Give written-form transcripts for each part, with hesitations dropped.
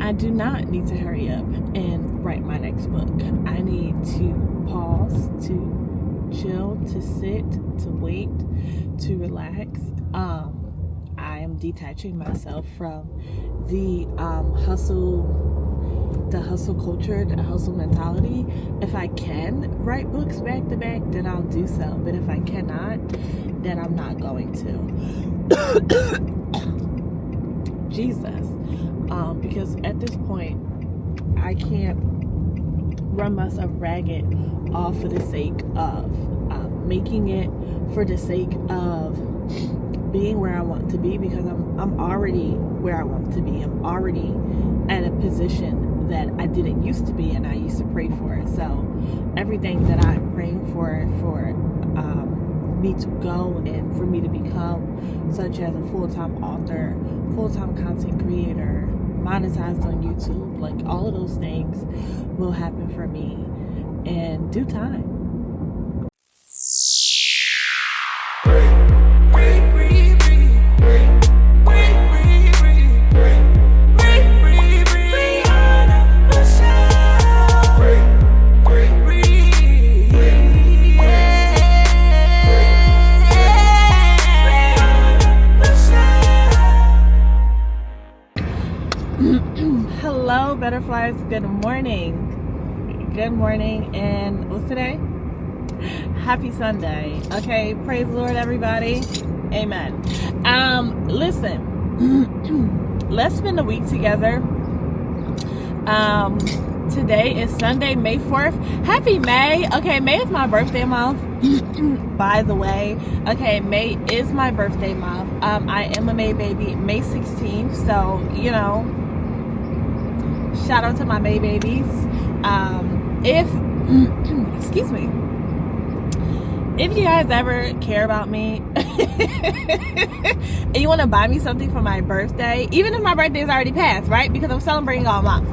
I do not need to hurry up and write my next book. I need to pause, to chill, to sit, to wait, to relax. I am detaching myself from the hustle culture, the hustle mentality. If I can write books back to back, then I'll do so. But if I cannot, then I'm not going to. Jesus. Because at this point, I can't run myself ragged all for the sake of making it, for the sake of being where I want to be, because I'm already where I want to be. I'm already at a position that I didn't used to be, and I used to pray for it. So everything that I'm praying for me to go and for me to become, such as a full-time author, full-time content creator, monetized on YouTube, like all of those things will happen for me in due time. Hello, butterflies. Good morning, and what's today? Happy Sunday. Okay, praise the Lord, everybody. Amen. Listen, let's spend the week together. Today is Sunday, May 4th. Happy May. Okay, May is my birthday month. By the way, okay, May is my birthday month. I am a May baby, May 16th, so you know, shout out to my May babies. Excuse me, if you guys ever care about me and you want to buy me something for my birthday, even if my birthday is already passed, right? Because I'm celebrating all month.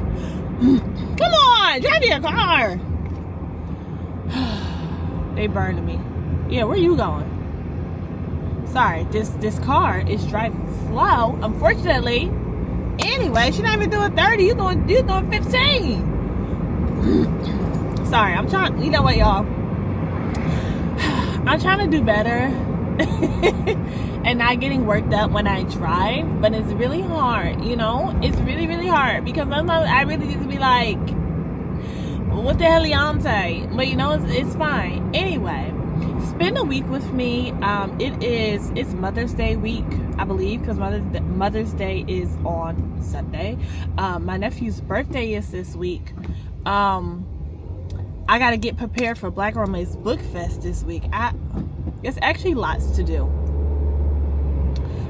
Come on, drive your car. They burned me. Yeah, where you going? Sorry, this car is driving slow, unfortunately. Anyway, she's not even doing 30. You doing 15. Sorry, I'm trying. You know what, y'all? I'm trying to do better and not getting worked up when I drive, but it's really hard. You know, it's really, really hard because sometimes I really need to be like, what the hell, Leonte? But you know, it's fine. Anyway, spend a week with me. It's Mother's Day week, I believe, because Mother's Day is on Sunday. My nephew's birthday is this week. I gotta get prepared for Black Romance Book Fest this week. There's actually lots to do.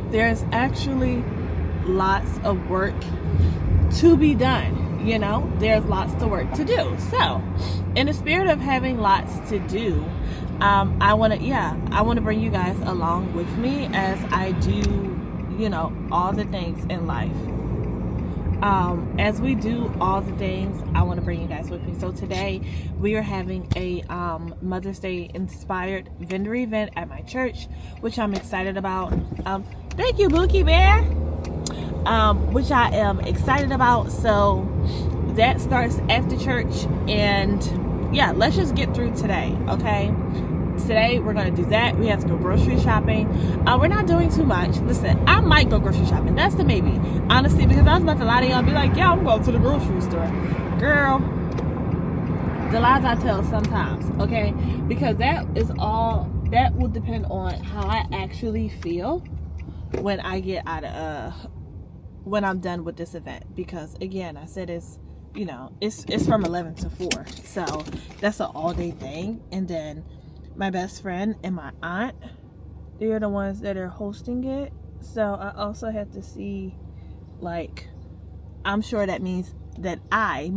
There's actually lots of work to be done. You know, there's lots of work to do. So, in the spirit of having lots to do, I want to bring you guys along with me as I do, you know, all the things in life. As we do all the things, I want to bring you guys with me. So today we are having a Mother's Day inspired vendor event at my church, which I'm excited about. Thank you, Bookie Bear. Which I am excited about. So that starts after church, and yeah, let's just get through today, okay? Today we're gonna do that. We have to go grocery shopping. We're not doing too much. Listen, I might go grocery shopping. That's the maybe, honestly, because I was about to lie to y'all and be like, yeah, I'm going to the grocery store. Girl, the lies I tell sometimes, okay? Because that will depend on how I actually feel when I get out of when I'm done with this event. Because again, I said it's from 11 to 4, so that's an all-day thing. And then my best friend and my aunt, they're the ones that are hosting it. So I also have to see, like, I'm sure that means that I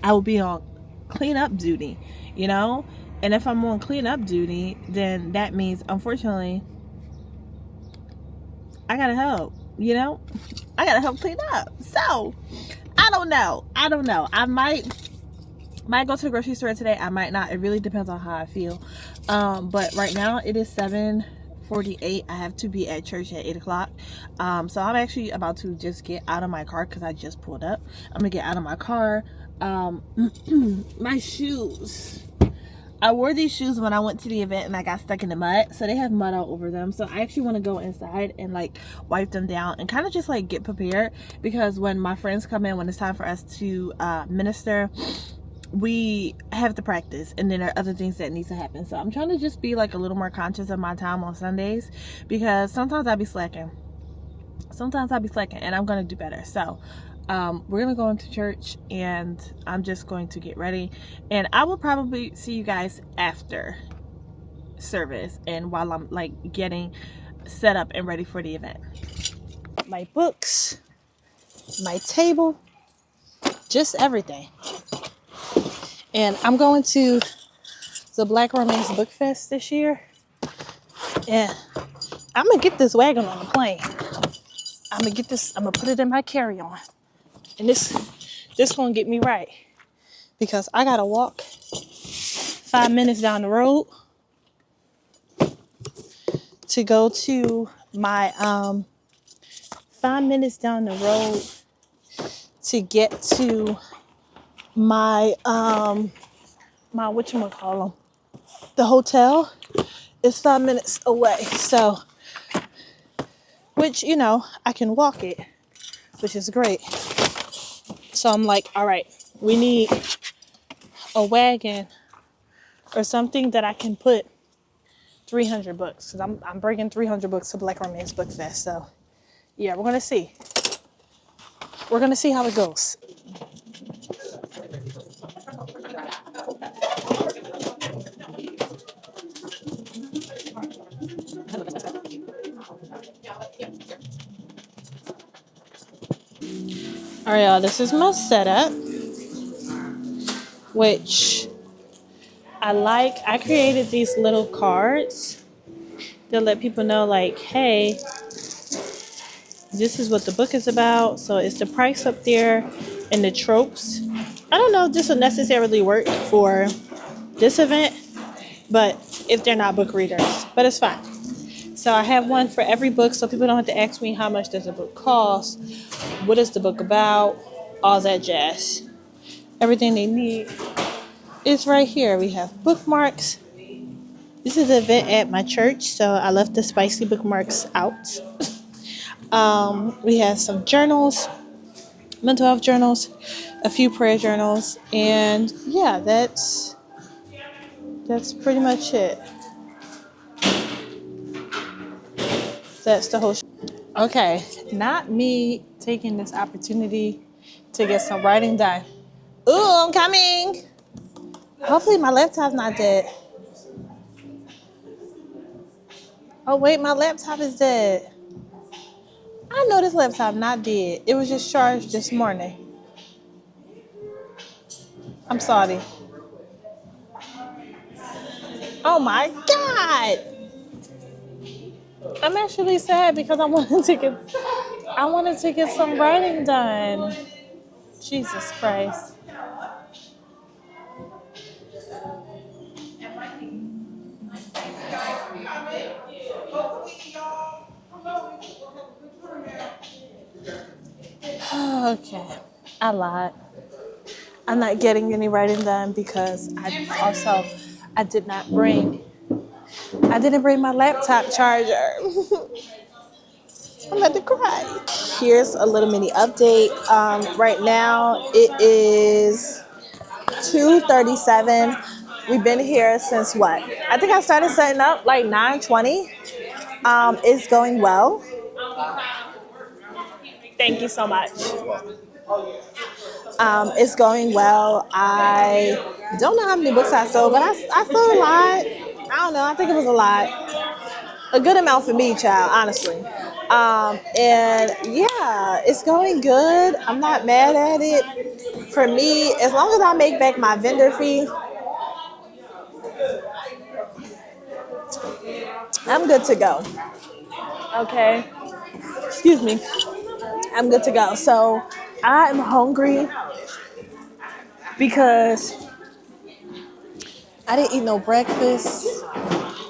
will be on cleanup duty, you know? And if I'm on cleanup duty, then that means, unfortunately, I gotta help, you know? I gotta help clean up. So, I don't know. I might go to the grocery store today. I might not. It really depends on how I feel. But right now, it is 7:40 7:48. I have to be at church at 8 o'clock. So I'm actually about to just get out of my car because I just pulled up. I'm gonna get out of my car. My shoes. I wore these shoes when I went to the event and I got stuck in the mud, so they have mud all over them. So I actually want to go inside and like wipe them down and kind of just like get prepared, because when my friends come in, when it's time for us to minister, we have to practice, and then there are other things that needs to happen. So I'm trying to just be like a little more conscious of my time on Sundays, because sometimes I be slacking and I'm gonna do better. So we're gonna go into church and I'm just going to get ready, and I will probably see you guys after service and while I'm like getting set up and ready for the event. My books, my table, just everything. And I'm going to the Black Romance Book Fest this year, and I'm gonna get this wagon on the plane. I'm gonna put it in my carry-on. And this gonna get me right, because I gotta walk 5 minutes down the road to go to my 5 minutes down the road to get to my my whatchamacallit, the hotel is 5 minutes away. So, which, you know, I can walk it, which is great. So I'm like, all right, we need a wagon or something that I can put 300 books, because I'm bringing 300 books to Black Romance Book Fest. So yeah, we're gonna see how it goes. All right, y'all, this is my setup, which I like. I created these little cards to let people know, like, hey, this is what the book is about. So it's the price up there and the tropes. I don't know if this will necessarily work for this event, but if they're not book readers, but it's fine. So I have one for every book, so people don't have to ask me how much does a book cost, what is the book about, all that jazz. Everything they need is right here. We have bookmarks. This is an event at my church, so I left the spicy bookmarks out. We have some journals, mental health journals, a few prayer journals, and yeah, that's pretty much it. That's the whole Okay, not me taking this opportunity to get some writing done. Ooh, I'm coming. Hopefully my laptop's not dead. Oh wait, my laptop is dead. I know this laptop not dead. It was just charged this morning. I'm sorry. Oh my God. I'm actually sad because I wanted to get some writing done. Jesus Christ. Okay, I lied. I'm not getting any writing done because I didn't bring my laptop charger. I'm about to cry. Here's a little mini update. Right now it is 2:37. We've been here since what? I think I started setting up like 9:20. It's going well. Thank you so much. It's going well. I don't know how many books I sold, but I sold a lot. I don't know. I think it was a lot. A good amount for me, child, honestly. And yeah, it's going good. I'm not mad at it. For me, as long as I make back my vendor fee, I'm good to go. Okay. Excuse me. I'm good to go. So I am hungry because I didn't eat no breakfast.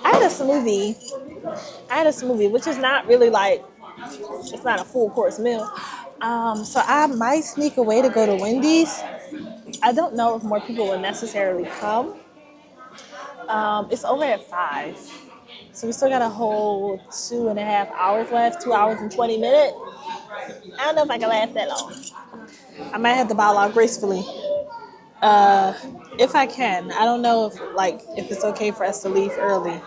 I had a smoothie I had a smoothie, which is not really like, it's not a full course meal. So I might sneak away to go to Wendy's. I don't know if more people will necessarily come. It's over at 5. So we still got a whole 2.5 hours left, 2 hours and 20 minutes. I don't know if I can last that long. I might have to bow out gracefully. If I can. I don't know if it's okay for us to leave early.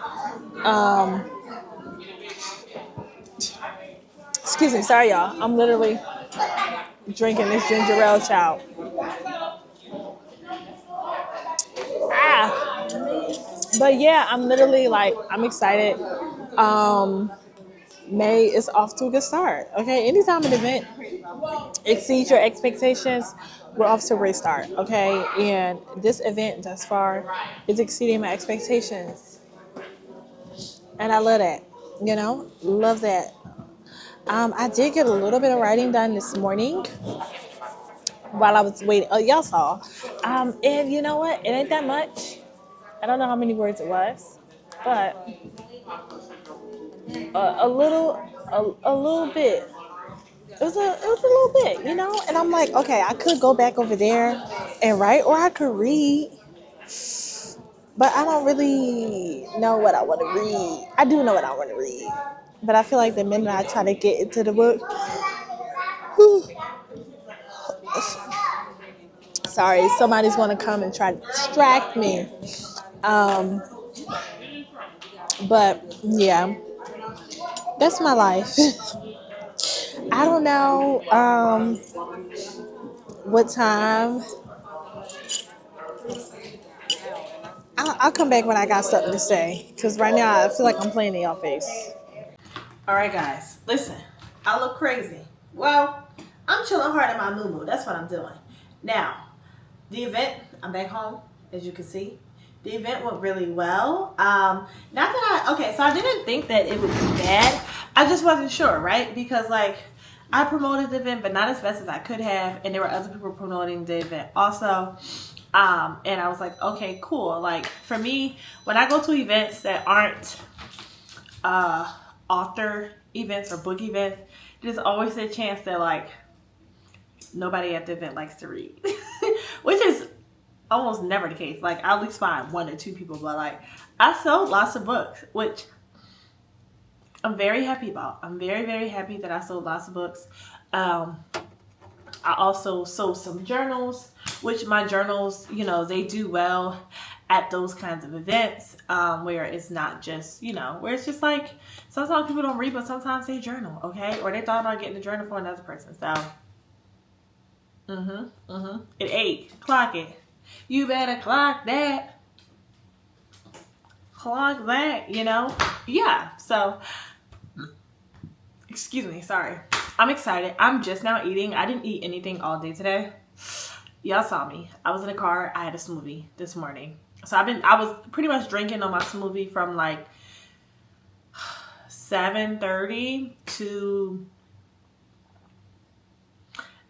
Excuse me, sorry y'all. I'm literally drinking this ginger ale chow. But yeah, I'm literally I'm excited. May is off to a good start. Okay, anytime an event exceeds your expectations, we're off to a great start. Okay, and this event thus far is exceeding my expectations, and I love that. Love that. I did get a little bit of writing done this morning while I was waiting. Oh, y'all saw. And you know what? It ain't that much. I don't know how many words it was, but a little bit. It was a little bit, And I'm like, okay, I could go back over there and write, or I could read, but I don't really know what I want to read. I do know what I want to read, but I feel like the minute I try to get into the book, sorry, somebody's going to come and try to distract me. But yeah, that's my life. I don't know what time. I'll come back when I got something to say, because right now I feel like I'm playing in y'all face. All right, guys, listen. I look crazy. Well, I'm chilling hard in my moo-moo. That's what I'm doing. Now, the event, I'm back home, as you can see. The event went really well. So I didn't think that it would be bad. I just wasn't sure, right? Because I promoted the event, but not as best as I could have, and there were other people promoting the event also. And I was like, okay, cool. For me, when I go to events that aren't author events or book events, there's always a chance that nobody at the event likes to read, which is almost never the case. I at least find 1 or 2 people, but I sold lots of books, which I'm very happy about. I'm very, very happy that I sold lots of books. I also sold some journals, which my journals, they do well at those kinds of events, where it's not just, where it's just sometimes people don't read, but sometimes they journal, okay? Or they thought about getting a journal for another person. So, It 8. Clock it. You better clock that. Clock that, Yeah, so, excuse me, sorry. I'm excited. I'm just now eating. I didn't eat anything all day today. Y'all saw me. I was in the car. I had a smoothie this morning. So I was pretty much drinking on my smoothie from 7:30 to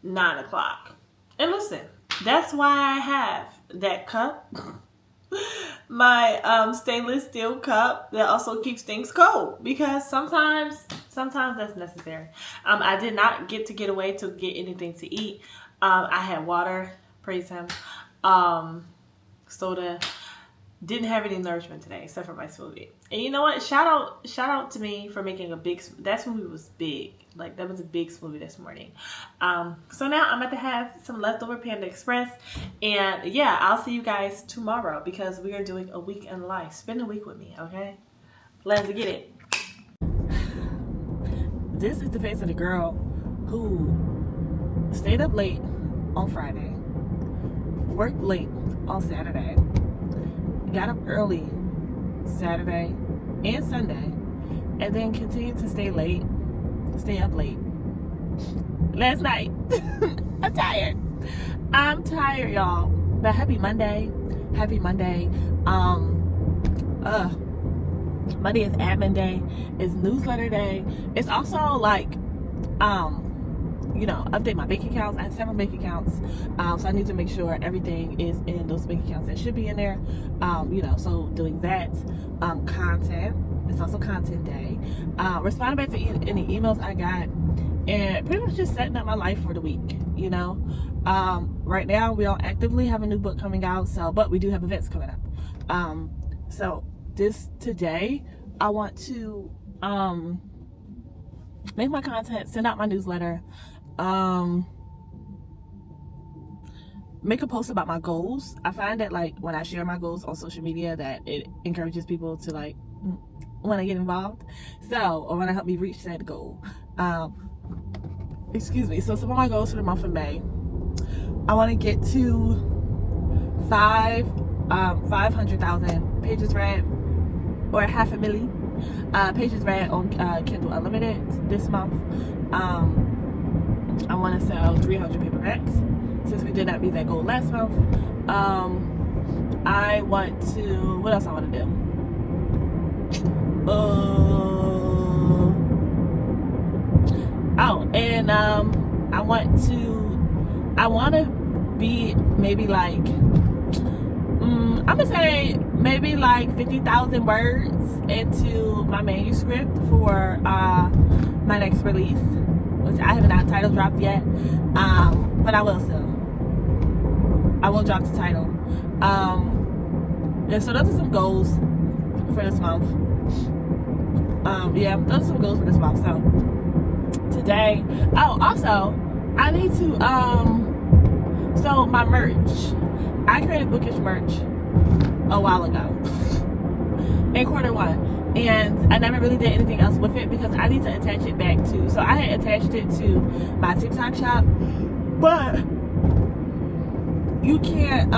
9 o'clock. And listen, that's why I have that cup. My stainless steel cup that also keeps things cold, because sometimes that's necessary. I did not get away to get anything to eat. I had water, praise him, soda. Didn't have any nourishment today except for my smoothie. And you know what? Shout out to me for making that smoothie was big. That was a big smoothie this morning. So now I'm about to have some leftover Panda Express. And yeah, I'll see you guys tomorrow, because we are doing a week in life. Spend a week with me, okay? Let's get it. This is the face of the girl who stayed up late on Friday, worked late on Saturday, got up early Saturday and Sunday, and then continued to stay up late last night. I'm tired, y'all. But happy Monday. Monday is admin day. It's newsletter day. It's also update my bank accounts. I have several bank accounts, so I need to make sure everything is in those bank accounts that should be in there. So doing that, content. It's also content day. Responding back to any emails I got, and pretty much just setting up my life for the week, you know. Right now we don't actively have a new book coming out, but we do have events coming up. So today I want to make my content, send out my newsletter, make a post about my goals. I find that like when I share my goals on social media, that it encourages people to like want to get involved, or want to help me reach that goal. Excuse me. So some of my goals for the month of May, I want to get to 500,000 pages read, or 500,000 pages read on Kindle Unlimited this month. I want to sell 300 paperbacks, since we did not meet that goal last month. I want to, what else I want to do? I want to be maybe like, I'm gonna say maybe like 50,000 words into my manuscript for my next release, which I haven't had title dropped yet, but I will soon. I will drop the title. And so those are some goals for this month. Yeah, those are some goals for this month. So today, also I need to so my merch, I created bookish merch a while ago in Q1, and I never really did anything else with it because I need to attach it back to, so I had attached it to my TikTok shop, but you can't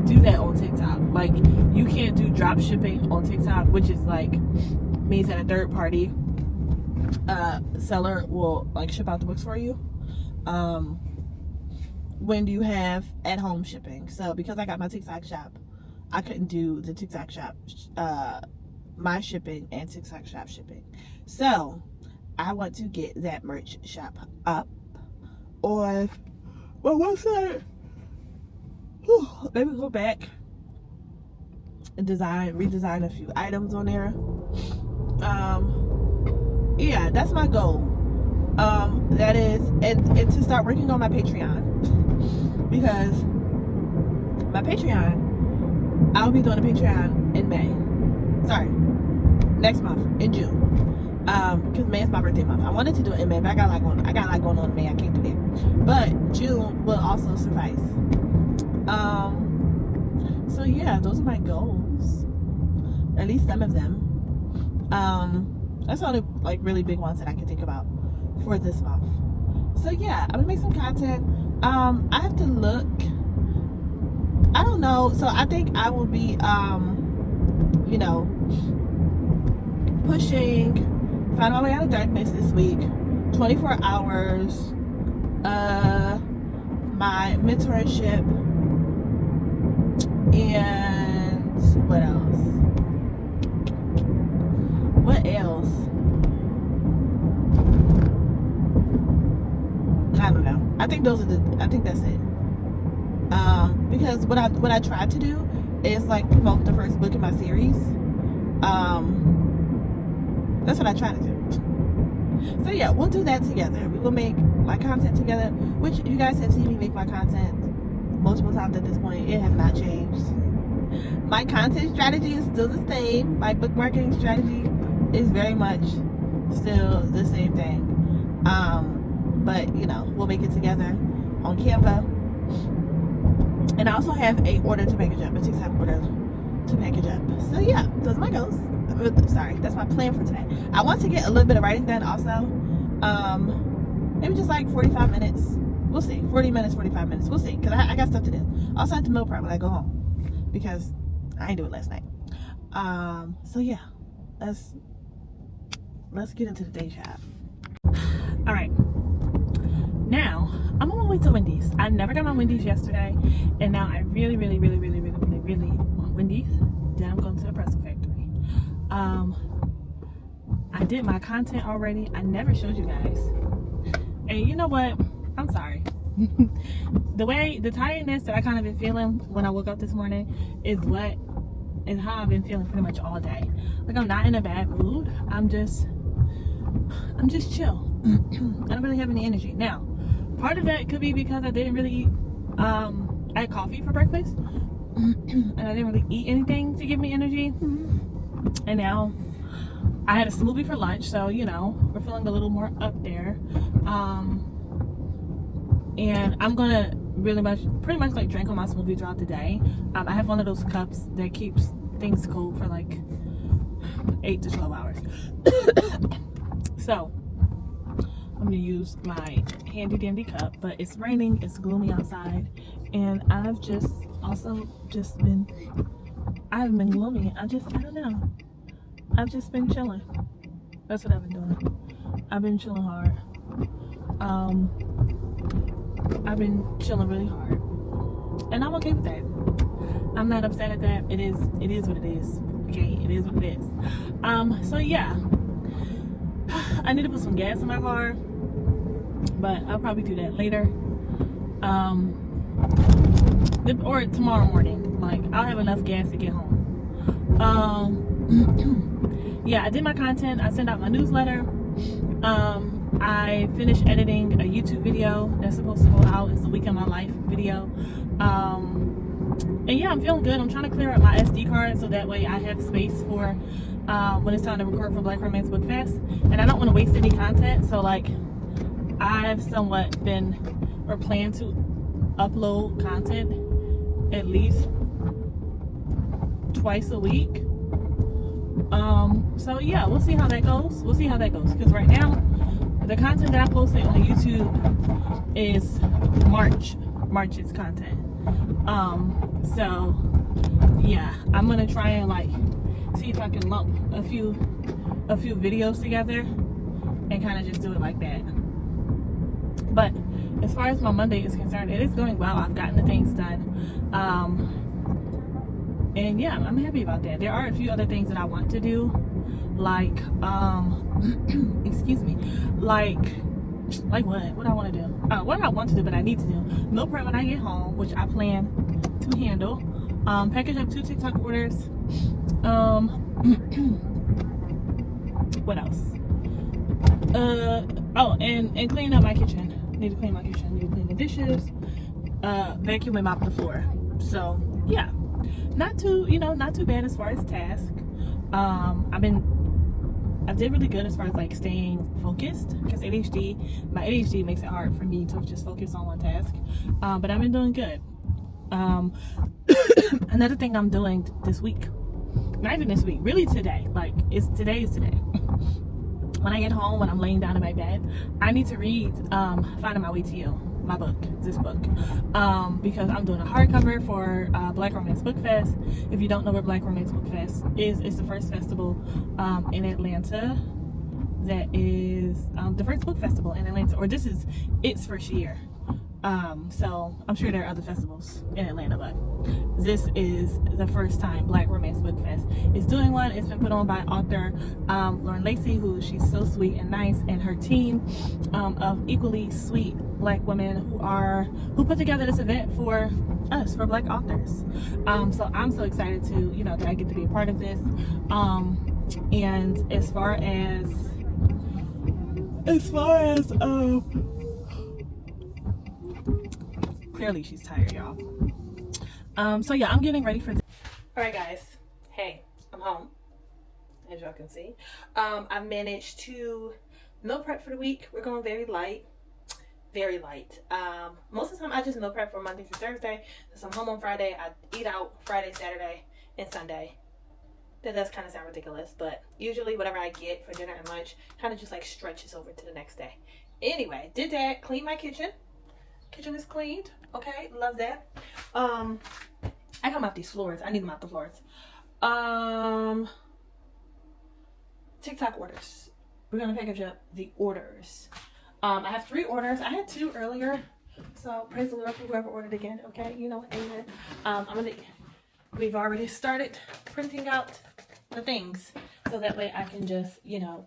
do that on TikTok. Like, you can't do drop shipping on TikTok, which is like means that a third party seller will like ship out the books for you when you have at home shipping. So because I got my TikTok shop, I couldn't do the TikTok shop my shipping and TikTok shop shipping. So I want to get that merch shop up on my website. Maybe go back and redesign a few items on there. Yeah, that's my goal. That is, and to start working on my Patreon, because my Patreon, I'll be doing a Patreon in May. Sorry, next month in June. Because May is my birthday month. I wanted to do it in May, but I got a lot going on in May. I can't do that. But June will also suffice. So yeah, those are my goals. At least some of them. That's all the like really big ones that I can think about for this month. So yeah, I'm gonna make some content. I have to look. I don't know. So I think I will be pushing Find My Way Out of Darkness this week, 24 hours, my mentorship, and what else? I don't know. I think that's it. Because what I tried to do is like promote the first book in my series. That's what I tried to do. So yeah, we'll do that together. We will make my content together, which you guys have seen me make my content multiple times at this point. It has not changed. My content strategy is still the same. My book marketing strategy is very much still the same thing. But we'll make it together on Canva. And I also have a order to package up, a TikTok order to package up. So yeah, those are my goals. Sorry, that's my plan for today. I want to get a little bit of writing done also. Maybe just like 45 minutes. We'll see. 40 minutes, 45 minutes. We'll see. Because I got stuff to do. Also, I have to meal prep when I go home, because I didn't do it last night. So yeah, let's get into the day job. All right. Now, I'm on my way to Wendy's. I never got my Wendy's yesterday, and now I really want Wendy's. Then I'm going to the pretzel factory. I did my content already. I never showed you guys. And you know what? I'm sorry. The tiredness that I kind of been feeling when I woke up this morning is what is how I've been feeling pretty much all day. Like, I'm not in a bad mood. I'm just chill. I don't really have any energy. Now, part of that could be because I didn't really eat, I had coffee for breakfast. And I didn't really eat anything to give me energy. And now I had a smoothie for lunch, so you know, we're feeling a little more up there. And I'm gonna pretty much like drink on my smoothie throughout the day. I have one of those cups that keeps things cold for like 8 to 12 hours. So I'm gonna use my handy dandy cup, but it's raining, it's gloomy outside, and I haven't been gloomy. I don't know. I've just been chilling. That's what I've been doing. I've been chilling hard. I've been chilling really hard. And I'm okay with that. I'm not upset at that. It is what it is. Okay, it is what it is. So yeah. I need to put some gas in my car, but I'll probably do that later. Or tomorrow morning. Like, I'll have enough gas to get home. Yeah, I did my content. I sent out my newsletter. I finished editing a YouTube video that's supposed to go out. It's a week in my life video. And yeah, I'm feeling good. I'm trying to clear up my SD card so that way I have space for when it's time to record for Black Romance Book Fest. And I don't want to waste any content, so like I've somewhat been or plan to upload content at least twice a week. So yeah, we'll see how that goes. Because right now the content that I posted on YouTube is March's content. So yeah, I'm gonna try and like see if I can lump a few videos together and kind of just do it like that. But as far as my Monday is concerned, it is going well. I've gotten the things done. And yeah, I'm happy about that. There are a few other things that I want to do, like excuse me, like what I want to do, what I want to do but I need to do, meal prep when I get home, which I plan to handle, package up 2 TikTok orders, what else, oh, and clean up my kitchen. Need to clean my kitchen, need to clean the dishes, vacuum and mop the floor. So yeah, not too bad as far as task. I did really good as far as like staying focused, because my ADHD makes it hard for me to just focus on one task. But I've been doing good. Another thing I'm doing this week, not even this week, really today, like today is today. When I get home, when I'm laying down in my bed, I need to read Finding My Way to You, this book, because I'm doing a hardcover for Black Romance Book Fest. If you don't know where Black Romance Book Fest is, it's the first festival in Atlanta. That is the first book festival in Atlanta, or this is its first year. So I'm sure there are other festivals in Atlanta, but this is the first time Black Romance Book Fest is doing one. It's been put on by author Lauren Lacey, she's so sweet and nice, and her team of equally sweet Black women who put together this event for us, for Black authors. So I'm so excited to, that I get to be a part of this. And as far as clearly she's tired, y'all. So yeah, I'm getting ready for this. All right, guys. Hey, I'm home, as y'all can see. I've managed to meal prep for the week. We're going very light. Most of the time I just meal prep for Monday through Thursday. Since I'm home on Friday, I eat out Friday, Saturday, and Sunday. That does kind of sound ridiculous, but usually whatever I get for dinner and lunch kind of just like stretches over to the next day. Anyway, did that, clean my kitchen. Kitchen is cleaned. Okay, love that. I gotta mop these floors. I need to mop the floors. TikTok orders. We're gonna package up the orders. I have 3 orders. I had 2 earlier, so praise the Lord for whoever ordered again. Okay, amen. We've already started printing out the things, so that way I can just,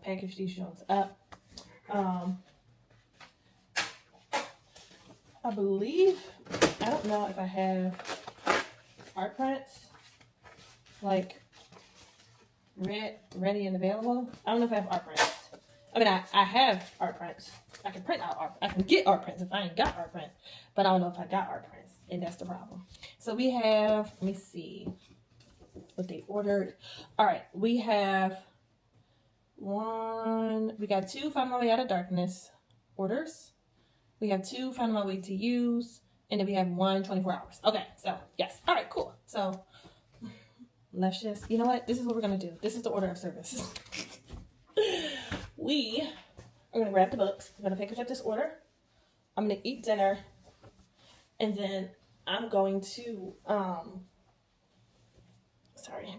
package these joints up. I believe, I don't know if I have art prints. like ready and available. I don't know if I have art prints. I mean, I have art prints. I can print out art. I can get art prints if I ain't got art prints. But I don't know if I got art prints, and that's the problem. So we have, let me see what they ordered. All right, we have we got 2 Find My Way Out of Darkness orders. We have 2 Find My Way to Use, and then we have 1 24 hours. Okay, so yes. All right, cool. So let's just, you know what? This is what we're gonna do. This is the order of service. We are gonna grab the books. We're gonna package up this order. I'm gonna eat dinner, and then I'm going to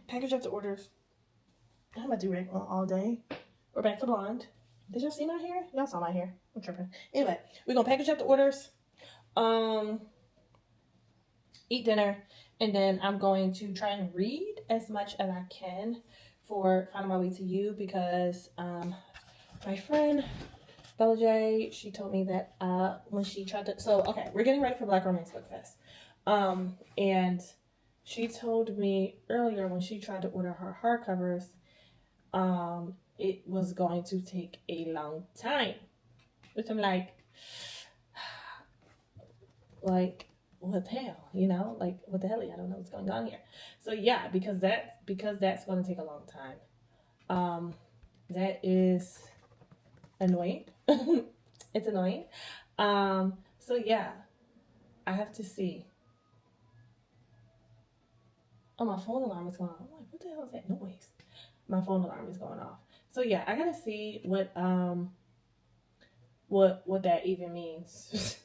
package up the orders. I have my do-rag on all day. We're back to blonde. Did y'all see my hair? Y'all saw my hair. I'm tripping. Anyway, we're gonna package up the orders, eat dinner, and then I'm going to try and read as much as I can for Finding My Way to You, because my friend Bella J, she told me that when she tried to, so okay, we're getting ready for Black Romance Book Fest, and she told me earlier when she tried to order her hardcovers, it was going to take a long time, which I'm like, what the hell, you know, like, what the hell, I don't know what's going on here. So yeah, because that's going to take a long time. That is annoying. It's annoying. So yeah, I have to see. Oh, my phone alarm is going off. I'm like, what the hell is that noise? My phone alarm is going off. So yeah, I gotta see what that even means.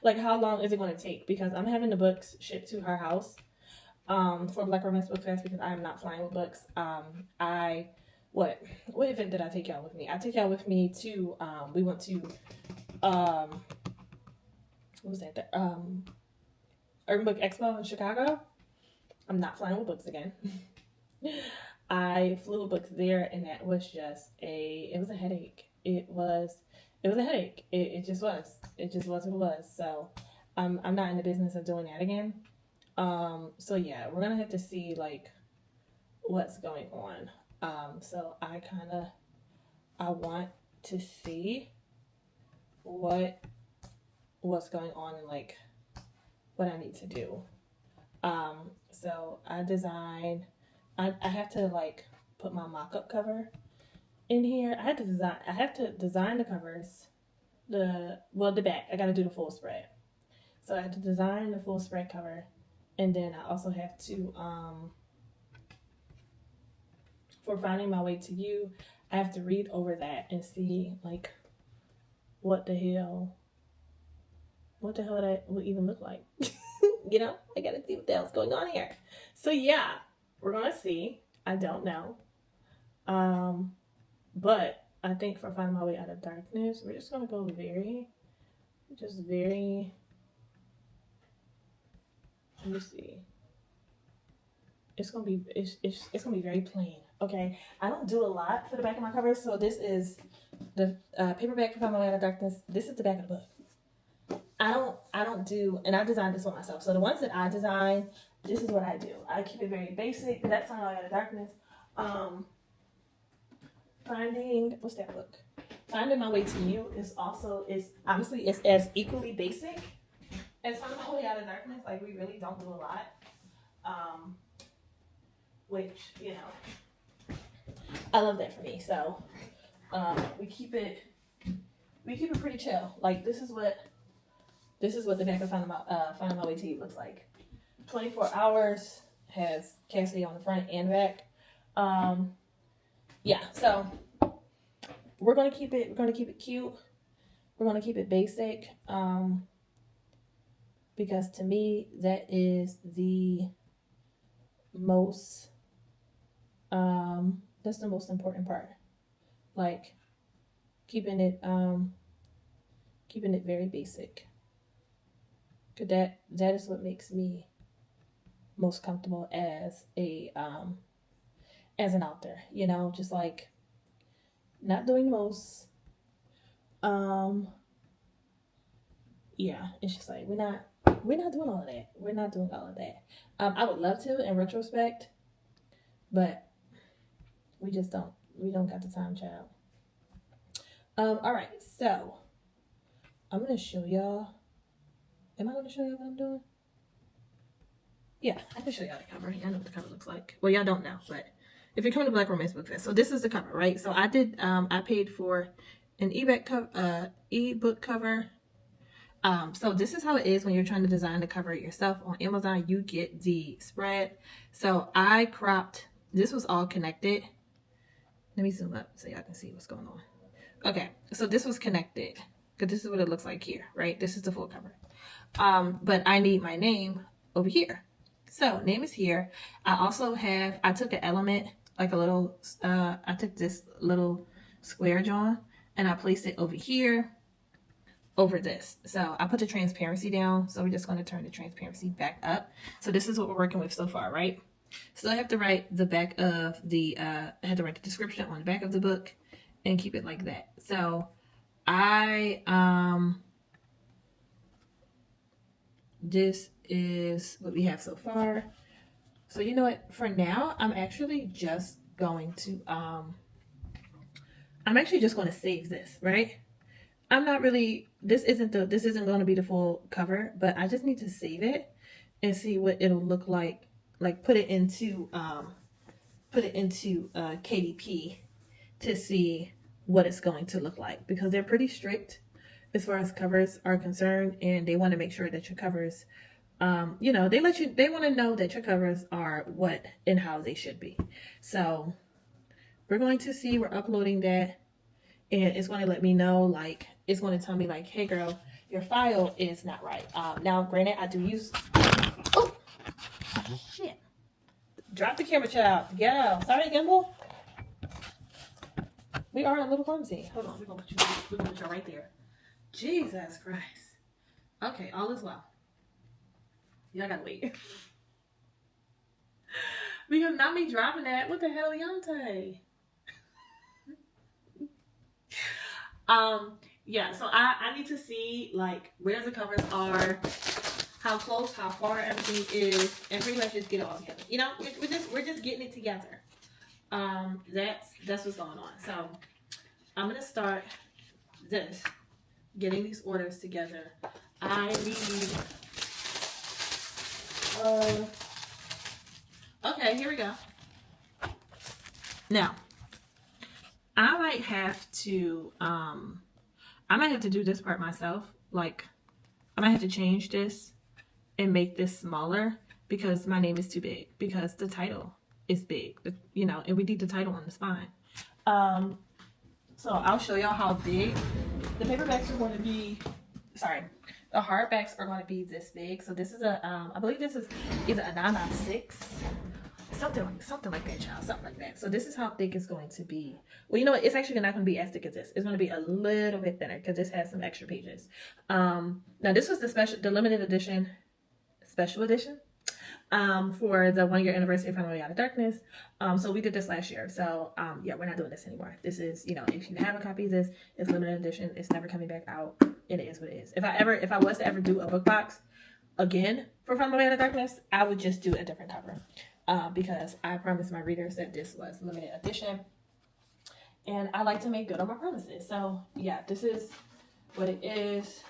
Like, how long is it going to take? Because I'm having the books shipped to her house for Black Romance Book Fest, because I am not flying with books. What event did I take y'all with me? I took y'all with me to we went to what was that? Urban Book Expo in Chicago. I'm not flying with books again. I flew with books there, and that was just it was a headache. It was a headache. It just was. It just was what it was. So I'm not in the business of doing that again. So yeah, we're gonna have to see like what's going on. So I want to see what's going on and like what I need to do. So I have to like put my mock-up cover in here. I have to design the covers, the back. I got to do the full spread. So I have to design the full spread cover, and then I also have to for Finding My Way to You, I have to read over that and see like what the hell that would even look like. You know, I gotta see what the hell's going on here. So yeah, we're gonna see. I don't know. But I think for Finding My Way Out of Darkness, we're just gonna go very, let me see. It's gonna be very plain. Okay, I don't do a lot for the back of my covers, so this is the paperback for Finding My Way Out of Darkness. This is the back of the book. I don't do, and I designed this one myself. So the ones that I design, this is what I do. I keep it very basic. That's Finding My Way Out of Darkness. What's that book? Finding My Way to You is honestly as equally basic as Finding My Way Out of Darkness. Like, we really don't do a lot. Which, you know, I love that for me. So we keep it pretty chill. Like, this is what the back of Finding My Way to You looks like. 24 hours, has Cassidy on the front and back. Yeah, so we're gonna keep it cute. We're gonna keep it basic. Because to me that is the most that's the most important part. Like keeping it very basic. Cause that is what makes me most comfortable as an author, you know, just like not doing the most. Yeah, it's just like we're not we're not doing all of that. We're not doing all of that. I would love to in retrospect, but we just don't. We don't got the time, child. All right, so I'm gonna show y'all. Am I gonna show y'all what I'm doing? Yeah, I can show y'all the cover. Y'all know what the cover looks like. Well, y'all don't know, but if you're coming to Black Romance Book Fest, so this is the cover, right? So I did. I paid for an ebook cover. So this is how it is when you're trying to design the cover yourself on Amazon. You get the spread. So I cropped. This was all connected. Let me zoom up so y'all can see what's going on. Okay, so this was connected because this is what it looks like here, right? This is the full cover. But I need my name over here. So name is here. I also have, I took an element, like a little, I took this little square John and I placed it over here, over this. So I put the transparency down. So we're just going to turn the transparency back up. So this is what we're working with so far, right? So I have to write the back of the, I had to write the description on the back of the book and keep it like that. So this is what we have so far. So you know what, for now, I'm actually just going to, save this, right? I'm not really, this isn't going to be the full cover, but I just need to save it and see what it'll look like put it into KDP to see what it's going to look like, because they're pretty strict as far as covers are concerned, and they want to make sure that your covers, you know, they want to know that your covers are what and how they should be. So we're going to see, we're uploading that, and it's going to let me know, like, it's going to tell me like, hey girl, your file is not right. Now granted, I do use, oh shit, drop the camera, child. Yeah, sorry, Gimbal. We are in a little clumsy. Hold on, we're gonna put you right there. Jesus Christ. Okay, all is well. Y'all gotta wait. Because not me dropping that. What the hell, Yante? Yeah, so I need to see like where the covers are, how close, how far everything is, and pretty much just get it all together. You know, we're just getting it together. That's what's going on. So I'm gonna start this, getting these orders together. I need okay, here we go. Now I might have to do this part myself. Like I might have to change this and make this smaller because my name is too big, because the title is big, you know, and we need the title on the spine. So I'll show y'all how big the paperbacks are going to be. Sorry, the hardbacks are going to be this big. So this is a, I believe this is either a 9x6, something like that, child, something like that. So this is how thick it's going to be. Well, you know what? It's actually not going to be as thick as this. It's going to be a little bit thinner because this has some extra pages. Now this was the limited edition, special edition. For the 1 year anniversary of Family Out of Darkness. So we did this last year. So yeah, we're not doing this anymore. This is, you know, if you have a copy of this, it's limited edition. It's never coming back out. It is what it is. If I was to ever do a book box again for Family Out of Darkness, I would just do a different cover. Because I promised my readers that this was limited edition. And I like to make good on my promises. So yeah, this is what it is.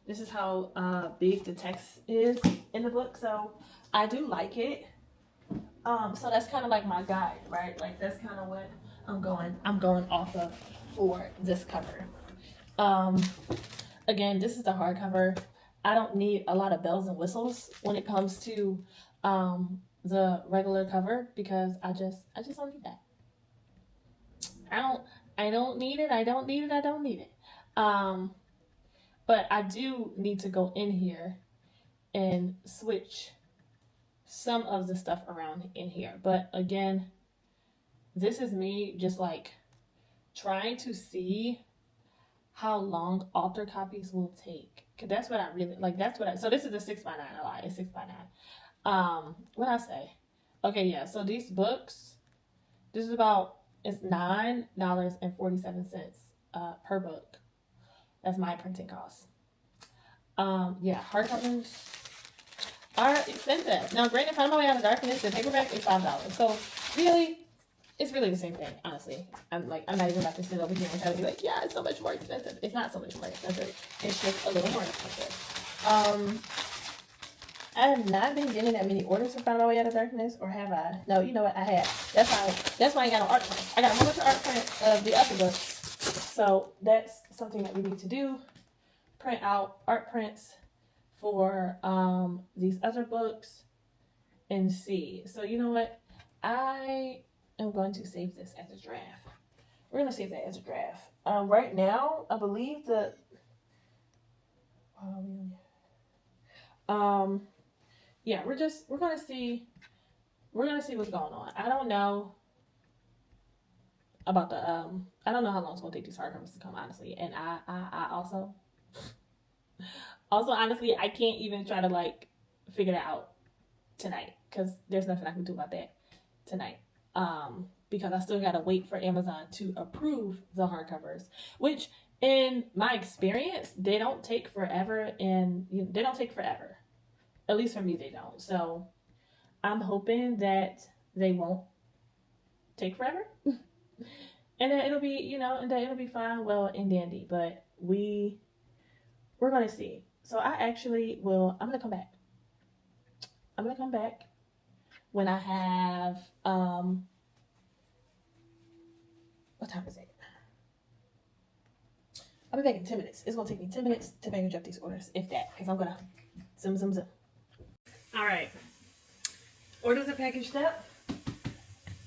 This is how big the text is in the book. So I do like it. So that's kind of like my guide, right? Like that's kind of what I'm going off of for this cover. Again, this is the hardcover. I don't need a lot of bells and whistles when it comes to the regular cover, because I just don't need that. I don't need it. But I do need to go in here and switch some of the stuff around in here. But again, this is me just like trying to see how long author copies will take. Cause that's what I really like. So this is a 6x9. I lied. It's 6x9. What I say? Okay, yeah. So these books, this is it's $9.47 per book. That's my printing cost. Yeah, hardcovers. are expensive. Now, granted, Find My Way Out of Darkness, the paperback is $5. So, really, it's really the same thing, honestly. I'm not even about to sit over here and try to be like, yeah, it's so much more expensive. It's not so much more expensive. It's just a little more expensive. I have not been getting that many orders for Find My Way Out of Darkness, or have I? No, you know what? I have. That's why I got no art print. I got a whole bunch of art print of the other books. So that's something that we need to do. Print out art prints for these other books and see. So you know what? I am going to save this as a draft. We're going to save that as a draft. Right now, I believe that yeah, we're gonna see what's going on. I don't know about the I don't know how long it's gonna take these hardcovers to come, honestly. And I also honestly, I can't even try to like figure that out tonight, because there's nothing I can do about that tonight. Because I still gotta wait for Amazon to approve the hardcovers, which in my experience, they don't take forever, At least for me, they don't. So I'm hoping that they won't take forever. And that it'll be, it'll be fine, well, and dandy. But we're going to see. So I'm going to come back. I'm going to come back when I have, what time is it? I'll be back in 10 minutes. It's going to take me 10 minutes to package up these orders, if that, because I'm going to zoom. All right. Orders are packaged up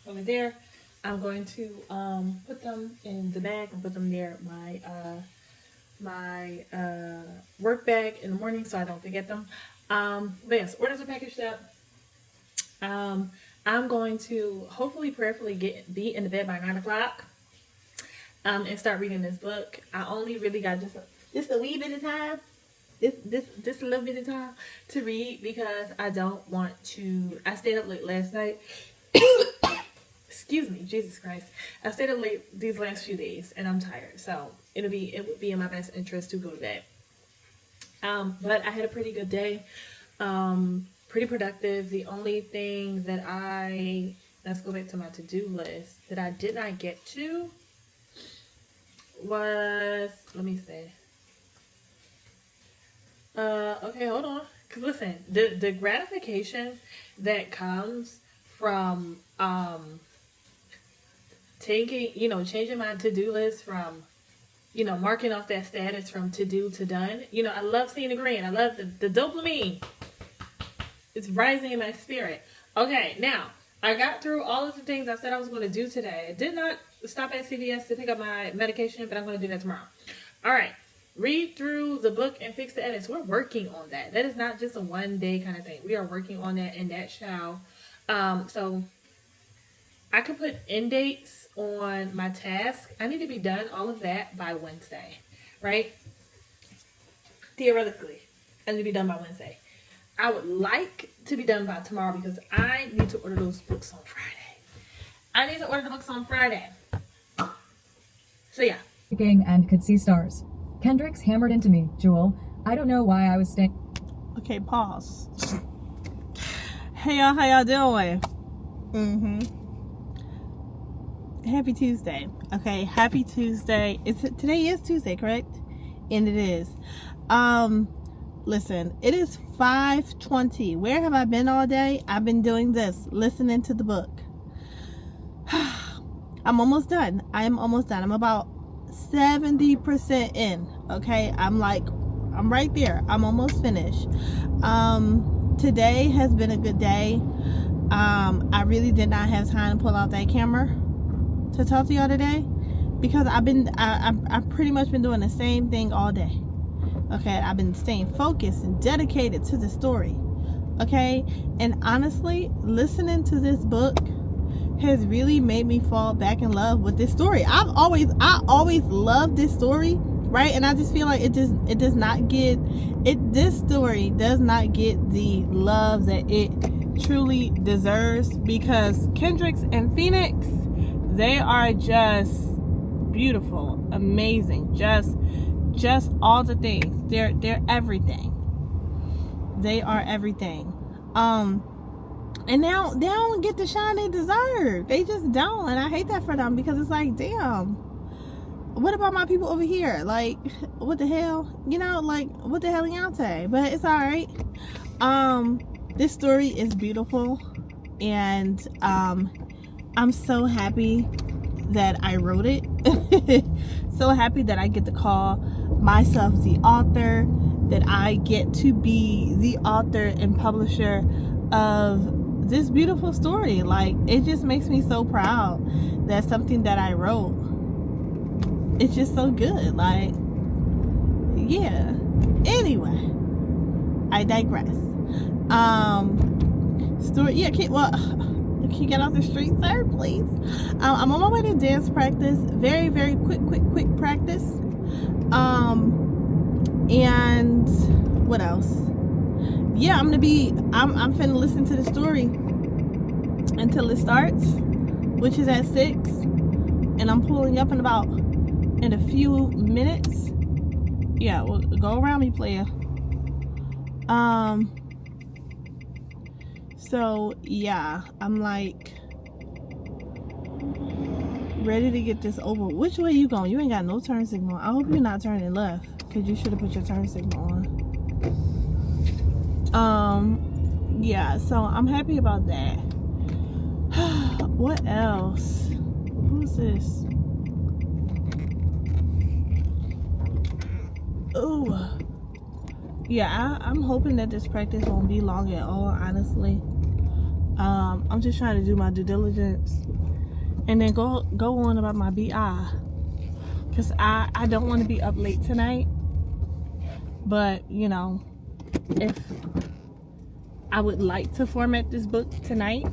over there. I'm going to put them in the bag and put them near my work bag in the morning so I don't forget them. But yes, orders are packaged up. I'm going to hopefully prayerfully be in the bed by 9 o'clock and start reading this book. I only really got just a wee bit of time. This a little bit of time to read, because I don't want to. I stayed up late last night. Excuse me, Jesus Christ. I stayed up late these last few days and I'm tired. So it would be in my best interest to go to bed. But I had a pretty good day. Pretty productive. The only thing that let's go back to my to-do list that I did not get to was, let me see. Okay, hold on. Because listen, the gratification that comes from changing my to-do list from, marking off that status from to-do to done. I love seeing the green. I love the dopamine. It's rising in my spirit. Okay, now, I got through all of the things I said I was going to do today. I did not stop at CVS to pick up my medication, but I'm going to do that tomorrow. All right. Read through the book and fix the edits. We're working on that. That is not just a one-day kind of thing. We are working on that, and that shall. So I could put end dates on my task. I need to be done all of that by Wednesday, right? Theoretically, I need to be done by Wednesday. I would like to be done by tomorrow because I need to order those books on Friday. So yeah. And could see stars. Kendrick's hammered into me, Jewel. I don't know why I was staying. Okay, pause. Hey y'all, how y'all doing? Happy Tuesday. Okay, happy Tuesday. Today is Tuesday, correct? And it is. Listen, it is 5:20. Where have I been all day? I've been doing this, listening to the book. I'm almost done. I'm about 70% in. Okay, I'm right there. I'm almost finished. Today has been a good day. I really did not have time to pull out that camera to talk to y'all today because I've pretty much been doing the same thing all day. Okay, I've been staying focused and dedicated to the story. Okay, and honestly, listening to this book has really made me fall back in love with this story. I always loved this story, right? And I just feel like this story does not get the love that it truly deserves, because Kendricks and Phoenix, they are just beautiful, amazing, just all the things. They're everything. They are everything. And now they don't get the shine they deserve. They just don't, and I hate that for them because it's like, damn, what about my people over here? Like, what the hell? You know, like, what the hell, Leonte? But it's all right. This story is beautiful, and I'm so happy that I wrote it. So happy that I get to call myself the author, that I get to be the author and publisher of this beautiful story. Like, it just makes me so proud that something that I wrote, it's just so good. Like, yeah. Anyway, I digress. Story, yeah, can you get off the street, sir, please? I'm on my way to dance practice. Very, very quick practice. And what else? Yeah, I'm finna listen to the story until it starts, which is at 6, and I'm pulling up in a few minutes. Yeah, well, go around me, player. So yeah, I'm like ready to get this over. Which way you going? You ain't got no turn signal. I hope you're not turning left, because you should have put your turn signal on. Yeah, so I'm happy about that. What else? Who's this? Oh, yeah, I'm hoping that this practice won't be long at all, honestly. I'm just trying to do my due diligence and then go on about my BI, because I don't want to be up late tonight. But, you know, if I would like to format this book tonight,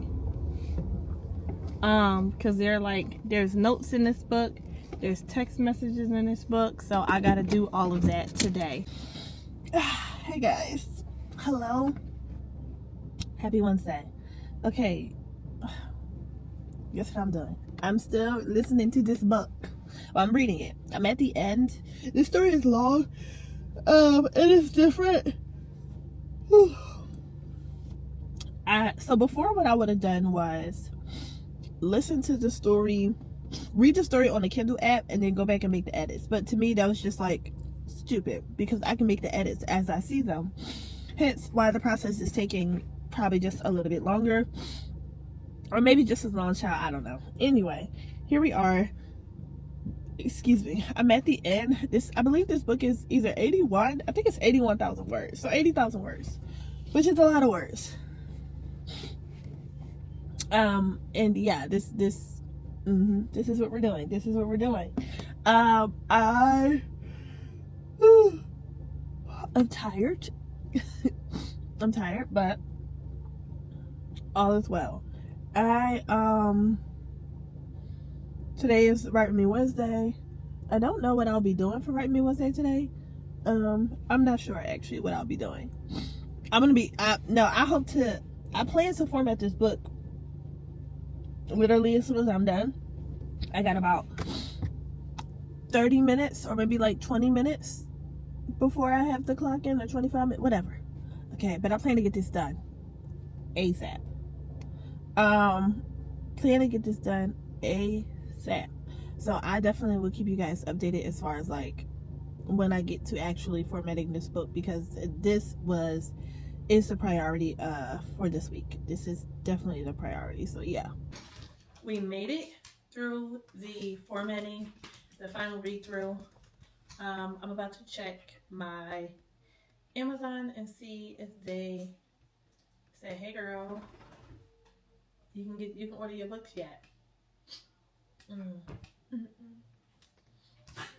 because there's notes in this book, there's text messages in this book, so I gotta do all of that today. Hey guys, hello, happy Wednesday. Okay, guess what I'm doing? I'm still listening to this book. Well, I'm reading it. I'm at the end. This story is long. It is different. So before, what I would have done was listen to the story, read the story on the Kindle app, and then go back and make the edits. But to me, that was just like stupid, because I can make the edits as I see them. Hence why the process is taking probably just a little bit longer, or maybe just as long, child, I don't know. Anyway, here we are. Excuse me, I'm at the end. I believe this book is either 81, I think it's 81,000 words, so 80,000 words, which is a lot of words. And yeah, this is what we're doing. This is what we're doing. I'm tired. I'm tired, but all is well. Today is Write With Me Wednesday. I don't know what I'll be doing for Write With Me Wednesday today. I'm not sure actually what I'll be doing. I plan to format this book literally as soon as I'm done. I got about 30 minutes or maybe like 20 minutes before I have to clock in, or 25 minutes, whatever. Okay, but I plan to get this done ASAP. Plan to get this done ASAP. So I definitely will keep you guys updated as far as like when I get to actually formatting this book, because this is the priority for this week. This is definitely the priority. So yeah, we made it through the formatting, the final read through. I'm about to check my Amazon and see if they say, hey girl, you can order your books yet.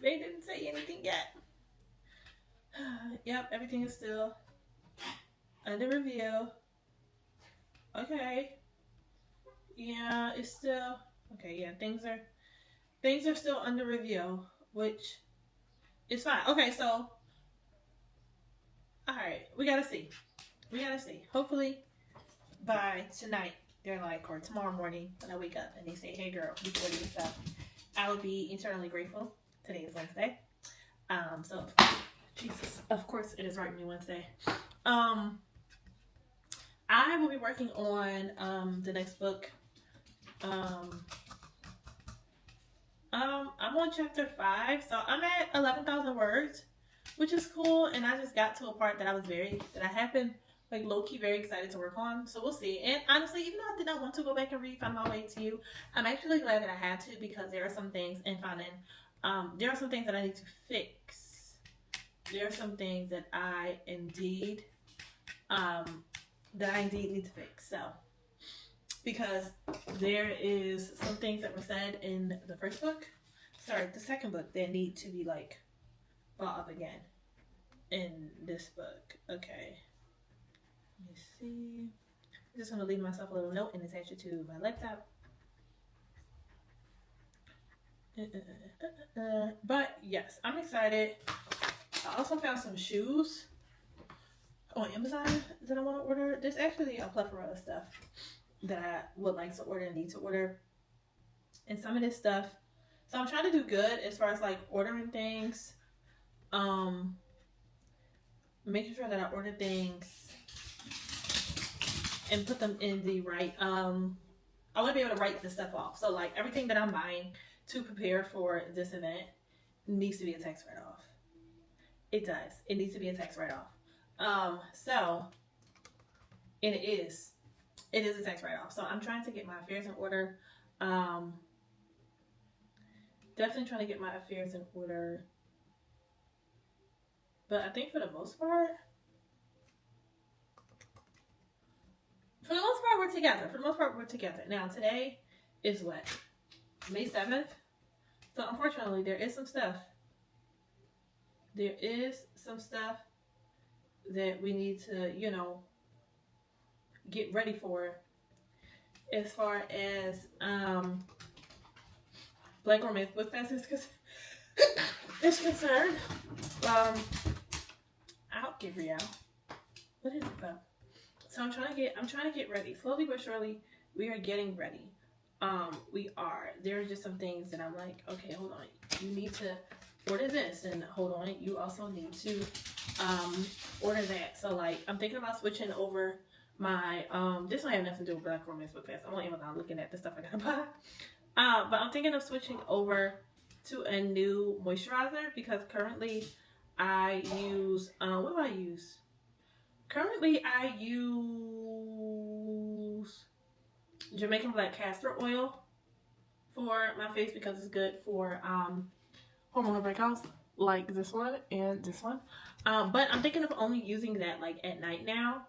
They didn't say anything yet. Yep, everything is still under review. Okay. Yeah, it's still okay. Yeah, things are still under review, which is fine. Okay, so all right, we gotta see. Hopefully by tonight, they're like, or tomorrow morning when I wake up and they say, hey girl, you can order your stuff, I will be eternally grateful. Today is Wednesday. So Jesus, of course it is Write Me Wednesday. I I will be working on the next book. I'm on chapter 5, so I'm at 11,000 words, which is cool. And I just got to a part that I have been like low key very excited to work on. So we'll see. And honestly, even though I did not want to go back and read Find My Way to You, I'm actually glad that I had to, because there are some things in finding, there are some things that I need to fix. There are some things that I indeed need to fix. So, because there is some things that were said in the second book, that need to be like brought up again in this book. Okay. Let me see. I'm just gonna leave myself a little note and attach it to my laptop. But yes, I'm excited. I also found some shoes on Amazon that I want to order. There's actually a plethora of stuff that I would like to order and need to order. And some of this stuff, so I'm trying to do good as far as like ordering things. Making sure that I order things and put them in the right, I want to be able to write this stuff off. So like everything that I'm buying to prepare for this event needs to be a tax write-off. It does. It needs to be a tax write-off. And it is a tax write-off. So I'm trying to get my affairs in order. Definitely trying to get my affairs in order. But I think for the most part, we're together. Now today is what? May 7th. So unfortunately, there is some stuff that we need to, get ready for, as far as Black Romance Book Fest is concerned. I'll give Rio. What is it about? So I'm trying to get ready. Slowly but surely, we are getting ready. We are. There are just some things that I'm like, okay, hold on. You need to order this, and hold on. You also need to order that. So like, I'm thinking about switching over my this might have nothing to do with Black Romance Book Fest. I'm on Amazon looking at the stuff I gotta buy. But I'm thinking of switching over to a new moisturizer, because currently I use what do I use? Currently I use Jamaican black castor oil for my face, because it's good for hormonal breakouts like this one and this one. But I'm thinking of only using that like at night now,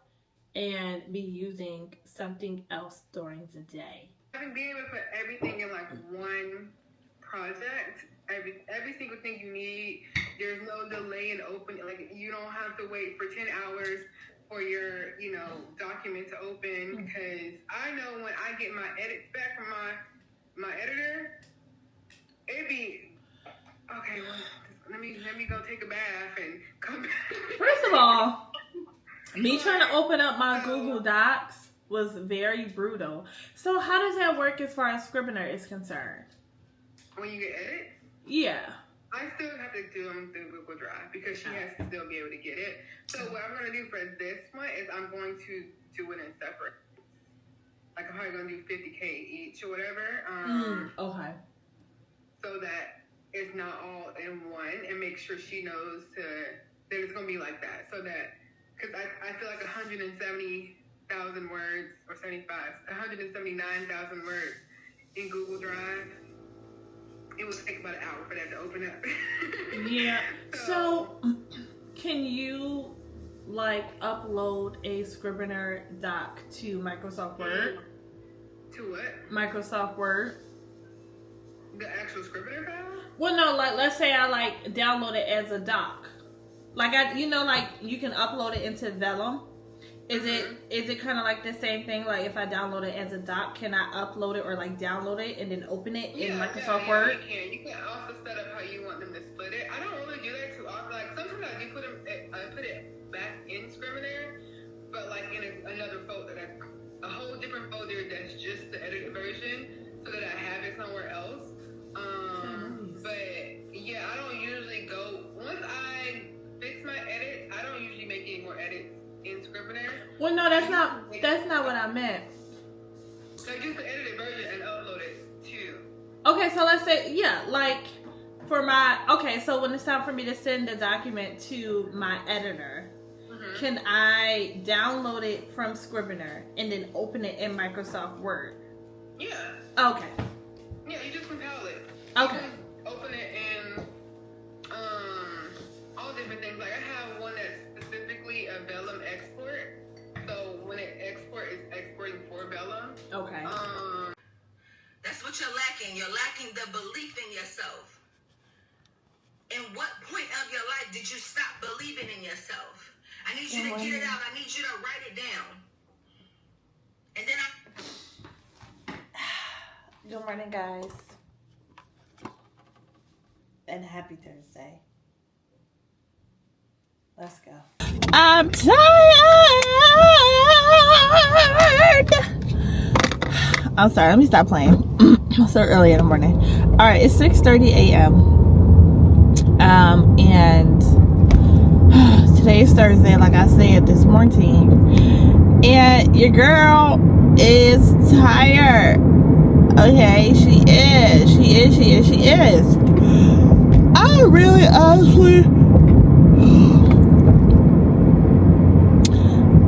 and be using something else during the day. Having being able to put everything in like one project, every single thing you need, there's no delay in opening. Like, you don't have to wait for 10 hours for your, document to open. Because I know when I get my edits back from my editor, it'd be okay. Well, let me go take a bath and come back. First of all, me trying to open up my Google Docs was very brutal. So how does that work as far as Scrivener is concerned? When you get edits? Yeah. I still have to do them through Google Drive, because she has to still be able to get it. So what I'm going to do for this one is I'm going to do it in separate. Like, I'm probably going to do 50K each or whatever. Okay. So that it's not all in one, and make sure she knows that it's going to be like that. So that, because I feel like 170,000 words, or 179,000 words in Google Drive, it would take about an hour for that to open up. Yeah. So can you like upload a Scrivener doc to Microsoft Word? To what? Microsoft Word. The actual Scrivener file? Well, no, like let's say I like download it as a doc. Like like you can upload it into Vellum. Is it kind of like the same thing? Like if I download it as a doc, can I upload it or like download it and then open it in Microsoft Word? You can also set up how you want them to split it. I don't really do that too often. Like sometimes I do put it back in Scrivener, but like in another folder, like a whole different folder that's just the edited version, so that I have it somewhere else. But yeah, I don't usually go once I fix my edits. I don't usually make any more edits in Scrivener. Scrivener. Well, no, that's not what I meant. So just the edited version and upload it too. Okay, so let's say, yeah, like for my, okay, so when it's time for me to send the document to my editor, can I download it from Scrivener and then open it in Microsoft Word? Yeah. Okay. Yeah, you just compile it. Okay. You can open it in all different things. Like I have one that's specifically a Vellum export. So when it exports, it's exporting for Vellum. Okay. That's what you're lacking. You're lacking the belief in yourself. In what point of your life did you stop believing in yourself? I need you to get it out. I need you to write it down. And then Good morning, guys. And happy Thursday. Let's go. I'm tired. I'm sorry, let me stop playing. It's so early in the morning. Alright, it's 6:30 a.m. And today is Thursday, like I said this morning. And your girl is tired. Okay, she is. I really honestly,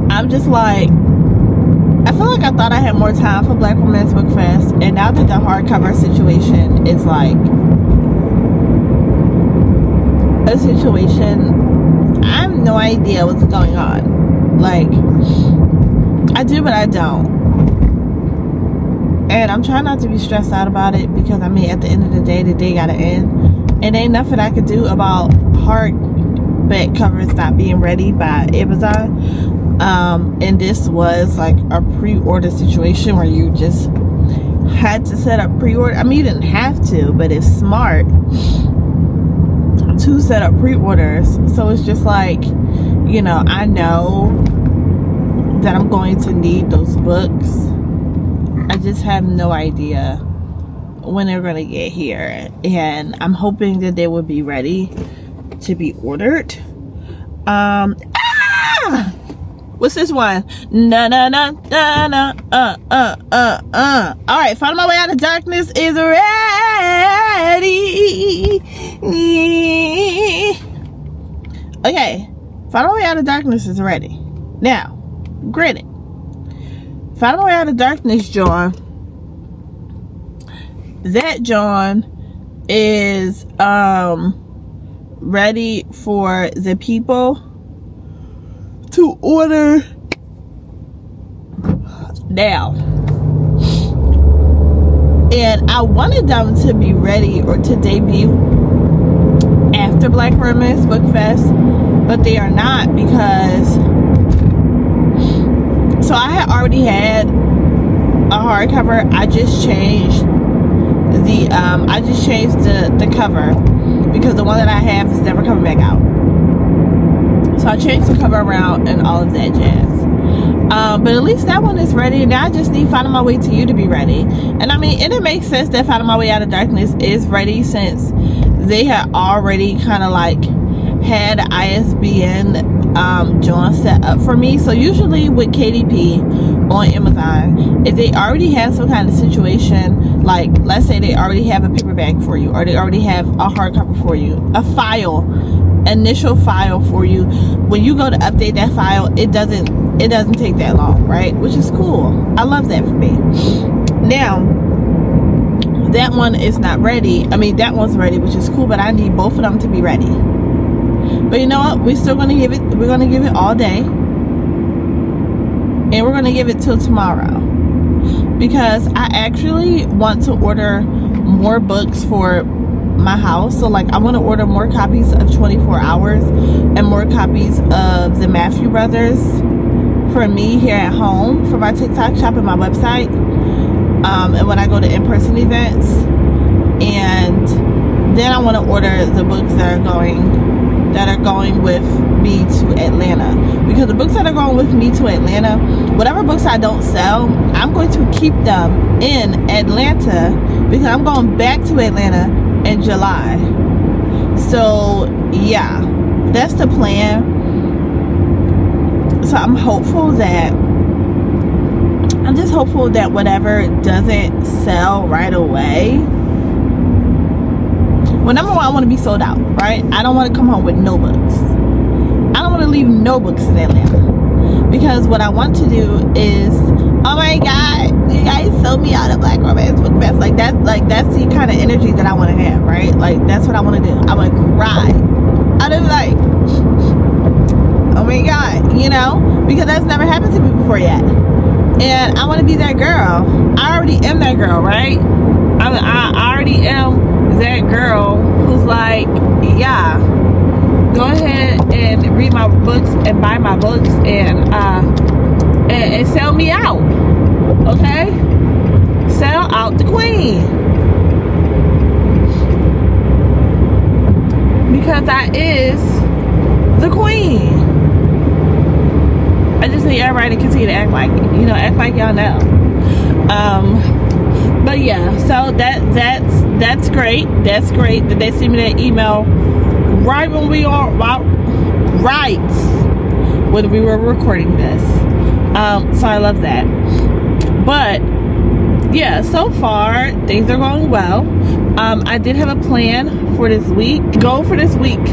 I'm just like, I feel like I thought I had more time for Black Women's Book Fest, and now that the hardcover situation is like a situation, I have no idea what's going on. Like, I do, but I don't. And I'm trying not to be stressed out about it, because I mean, at the end of the day gotta end. And ain't nothing I could do about hardback covers not being ready by Amazon. And this was like a pre-order situation where you just had to set up pre-order. I mean, you didn't have to, but it's smart to set up pre-orders. So it's just like, you know, I know that I'm going to need those books. I just have no idea when they're gonna get here, and I'm hoping that they will be ready to be ordered. What's this one? Na na na na na. All right, Finding My Way Out of Darkness is ready. Okay, Finding My Way Out of Darkness is ready. Now, granted, Finding My Way Out of Darkness, John. That John is ready for the people to order now. And I wanted them to be ready or to debut after Black Women's Book Fest, but they are not, because so I had already had a hardcover. I just changed the cover, because the one that I have is never coming back out. So I changed the cover around and all of that jazz. But at least that one is ready. Now I just need Finding My Way to You to be ready. And I mean, and it makes sense that Finding My Way Out of Darkness is ready, since they had already kind of like had ISBN John set up for me. So usually with KDP on Amazon, if they already have some kind of situation, like let's say they already have a paperback for you, or they already have a hardcover for you, a initial file for you, when you go to update that file, it doesn't take that long, right? Which is cool. I love that for me. Now that one is not ready. I mean, that one's ready, which is cool, but I need both of them to be ready. But you know what? We're going to give it all day. And we're going to give it till tomorrow. Because I actually want to order more books for my house. So like, I want to order more copies of 24 Hours and more copies of the Matthew Brothers for me here at home, for my TikTok shop and my website. And when I go to in-person events. And then I want to order the books that are going with me to Atlanta, because the books that are going with me to Atlanta, whatever books I don't sell, I'm going to keep them in Atlanta, because I'm going back to Atlanta in July. So yeah, that's the plan. So I'm just hopeful that whatever doesn't sell right away. Well, number one, I want to be sold out, right? I don't want to come home with no books. I don't want to leave no books in Atlanta, because what I want to do is, oh my God, you guys sold me out of Black Romance Book Fest. Like that's the kind of energy that I want to have, right? Like that's what I want to do. I want to cry. I'd be like, oh my God, you know, because that's never happened to me before yet. And I want to be that girl. I already am that girl, right? I already am that girl who's like, yeah, go ahead and read my books and buy my books and sell me out, okay? Sell out the queen, because I is the queen. I just need everybody to continue to act like it, you know, act like y'all know. But yeah, so that's great. That's great that they sent me that email right when we were recording this. So I love that. But yeah, so far things are going well. I did have a plan for this week. Goal for this week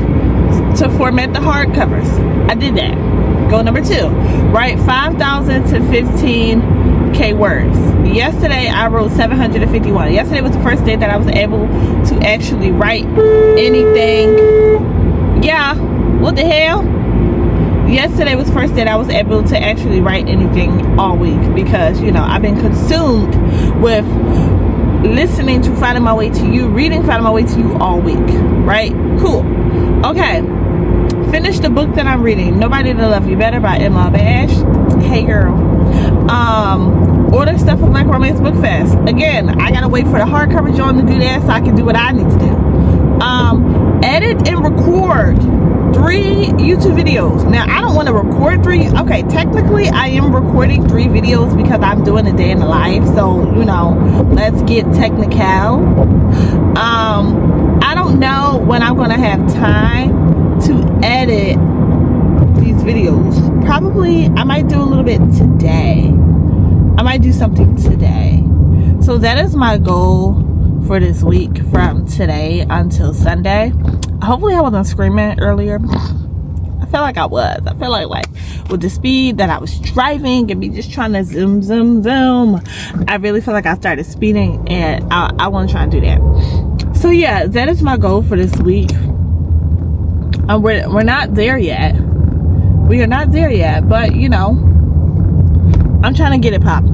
to format the hardcovers. I did that. Goal number 2, write 5,000 to 15K words. Yesterday I wrote 751. Yesterday was the first day that I was able to actually write anything. Yeah, what the hell? Yesterday was the first day that I was able to actually write anything all week, because, you know, I've been consumed with listening to Finding My Way to You, reading Finding My Way to You all week, right? Cool. Okay. Finish the book that I'm reading, Nobody to Love You Better by Emma Bash. Hey girl. Order stuff for Black Romance Book Fest. Again, I gotta wait for the hardcover joint to do that so I can do what I need to do. Edit and record 3 YouTube videos. Now, I don't want to record 3. Okay, technically I am recording 3 videos because I'm doing a day in the life. So, you know, let's get technical. I don't know when I'm gonna have time to edit these videos. Probably I might do a little bit today. I might do something today. So that is my goal for this week, from today until Sunday. Hopefully I wasn't screaming earlier. I feel like I was. I feel like with the speed that I was driving and me just trying to zoom, I really feel like I started speeding, and I want to try and do that. So yeah, that is my goal for this week. We're not there yet. We are not there yet, but you know, I'm trying to get it popping.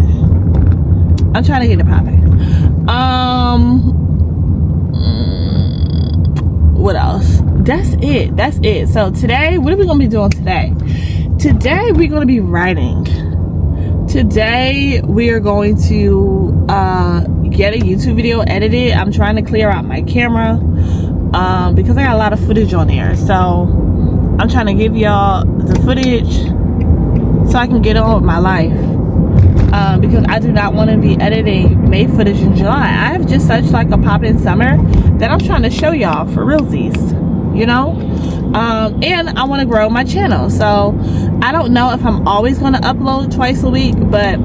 What else? That's it. So today, what are we gonna be doing today? Today we're gonna be writing. Today we are going to get a YouTube video edited. I'm trying to clear out my camera because I got a lot of footage on there. So I'm trying to give y'all the footage so I can get on with my life. Because I do not want to be editing May footage in July. I have just such like a pop-in summer that I'm trying to show y'all for realsies, you know. And I want to grow my channel, so I don't know if I'm always going to upload twice a week, but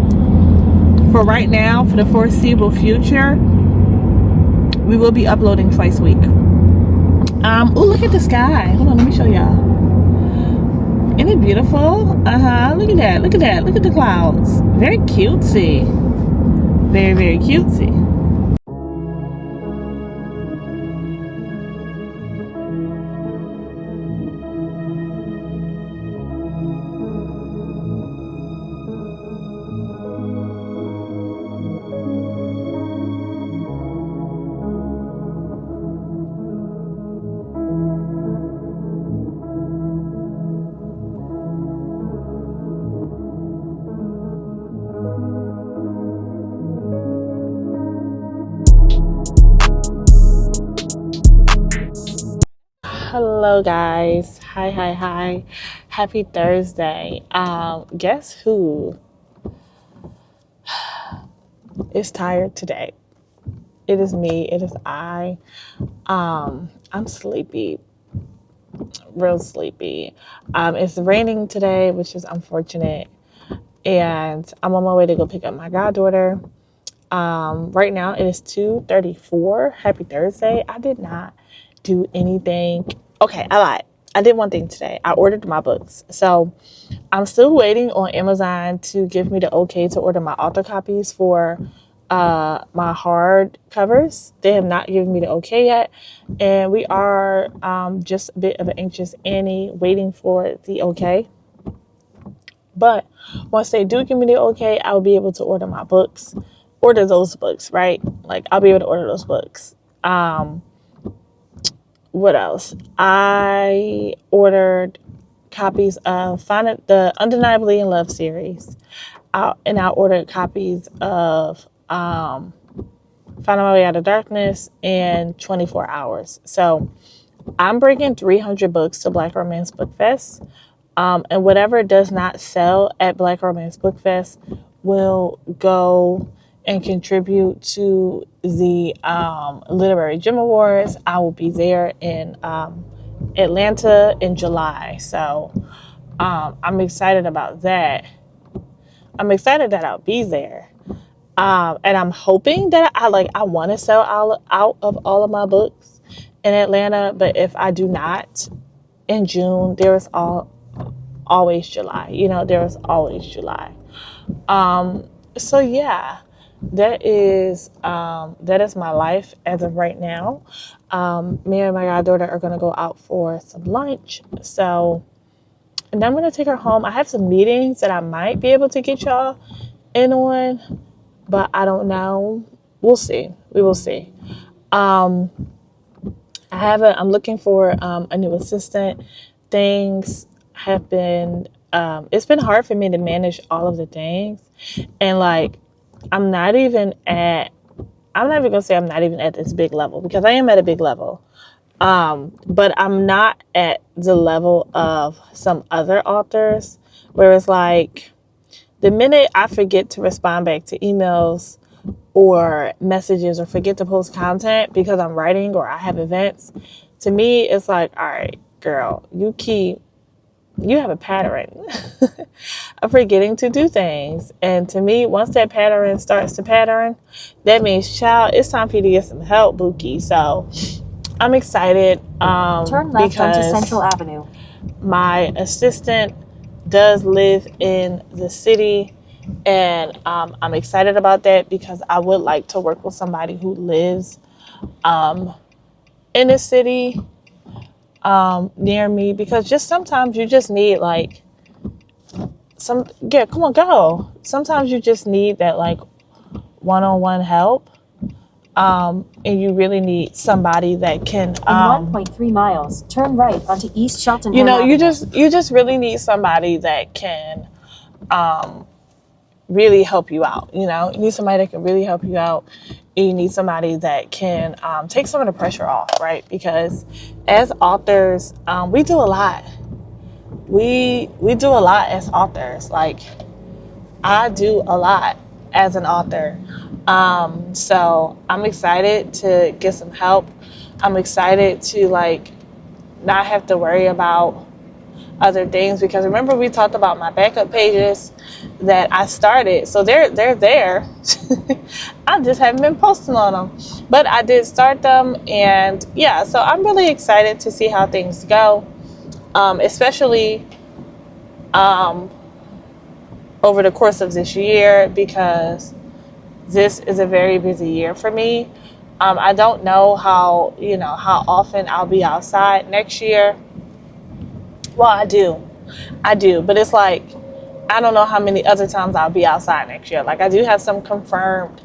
for right now, for the foreseeable future, we will be uploading twice a week. Oh, look at the sky. Hold on, let me show y'all. Isn't it beautiful? Look at that. Look at the clouds. Very cutesy. Very, very cutesy. Hello guys, hi, happy Thursday. Guess who is tired today? It is me. It is I. I'm sleepy. real sleepy. It's raining today, which is unfortunate. And I'm on my way to go pick up my goddaughter. Right now it is 2:34. Happy Thursday. I did not do anything. Okay, I lied. I did one thing today. I ordered my books. So I'm still waiting on Amazon to give me the okay to order my author copies for my hard covers. They have not given me the okay yet. And we are just a bit of an anxious Annie waiting for the okay. But once they do give me the okay, I'll be able to order those books, right? Like, I'll be able to order those books. What else? I ordered copies of the Undeniably in Love series. And I ordered copies of Finding My Way Out of Darkness and 24 Hours. So I'm bringing 300 books to Black Romance Book Fest. And whatever does not sell at Black Romance Book Fest will go and contribute to the Literary Gem Awards. I will be there in Atlanta in July. So I'm excited about that. I'm excited that I'll be there. And I'm hoping that I want to sell out of all of my books in Atlanta. But if I do not in June, there is always July. There is always July. So yeah, that is my life as of right now. Me and my goddaughter are gonna go out for some lunch. And then I'm gonna take her home. I have some meetings that I might be able to get y'all in on, but I don't know. We'll see. We will see. I'm looking for a new assistant. Things have been it's been hard for me to manage all of the things, and I'm not even gonna say I'm not even at this big level, because I am at a big level, but I'm not at the level of some other authors where it's like the minute I forget to respond back to emails or messages or forget to post content because I'm writing or I have events, to me it's like, all right, girl, you have a pattern of forgetting to do things. And to me, once that pattern starts to pattern, that means, child, it's time for you to get some help, Bookie. So I'm excited Turn left onto Central Avenue. My assistant does live in the city, and I'm excited about that because I would like to work with somebody who lives in the city near me, because just sometimes you just need come on, go. Sometimes you just need that one-on-one help. And you really need somebody that can In 1.3 miles, turn right onto East Cheltenham Avenue. you just really need somebody that can really help you out. You need somebody that can really help you out. You need somebody that can take some of the pressure off, right? Because as authors, we do a lot. We do a lot as authors. I do a lot as an author. So I'm excited to get some help. I'm excited to not have to worry about other things, because remember we talked about my backup pages that I started. So they're there. I just haven't been posting on them, but I did start them, and yeah, so I'm really excited to see how things go, especially over the course of this year, because this is a very busy year for me. I don't know how often I'll be outside next year. Well, I do, but it's I don't know how many other times I'll be outside next year. I do have some confirmed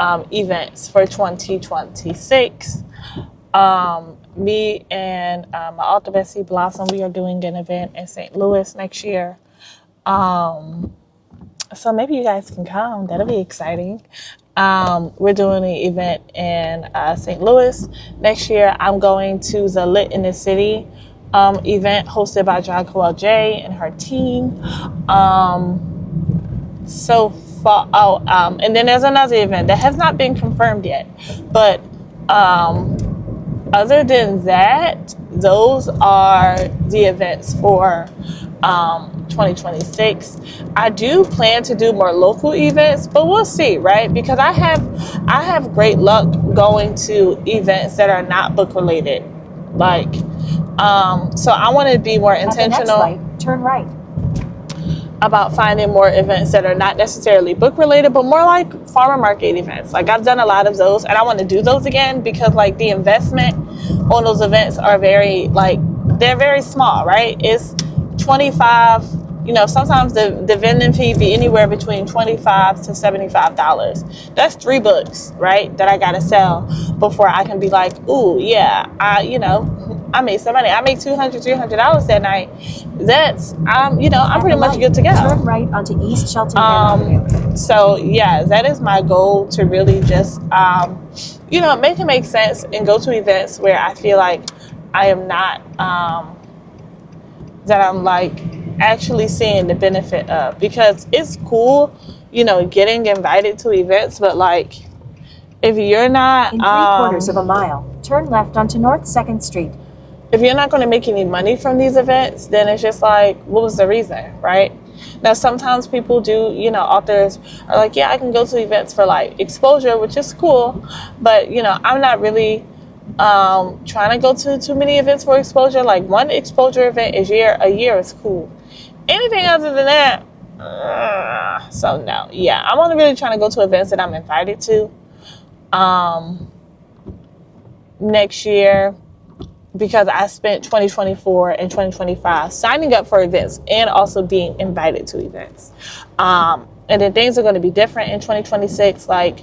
events for 2026. Me and my author bestie Blossom, we are doing an event in St. Louis next year. So maybe you guys can come. That'll be exciting. We're doing an event in St. Louis next year. I'm going to the Lit in the City event hosted by John Coel J and her team. And then there's another event that has not been confirmed yet, but other than that, those are the events for 2026. I do plan to do more local events, but we'll see, right? Because I have great luck going to events that are not book related. Like, so I want to be more At the next intentional light, turn right. about finding more events that are not necessarily book related, but more like farmer market events. Like, I've done a lot of those, and I want to do those again because like the investment on those events are very, like, they're very small, right? It's 25, sometimes the vending fee be anywhere between $25 to $75. That's 3 books, right, that I gotta sell before I can be like, ooh, yeah, I made some money. I made $200, $300 that night. That's, I'm pretty much good to go. Turn right onto East Shelton Avenue. So yeah, that is my goal, to really just, make it make sense and go to events where I feel like I am not, that I'm like actually seeing the benefit of, because it's cool, getting invited to events, but like, if you're not, In 3/4 of a mile, turn left onto North 2nd Street. if you're not going to make any money from these events, then it's just like, what was the reason, right? Now, sometimes people do, authors are like, yeah, I can go to events for like exposure, which is cool, but I'm not really trying to go to too many events for exposure. Like, one exposure event a year is cool. Anything other than that, so no. Yeah, I'm only really trying to go to events that I'm invited to next year, because I spent 2024 and 2025 signing up for events and also being invited to events. And then things are going to be different in 2026. Like,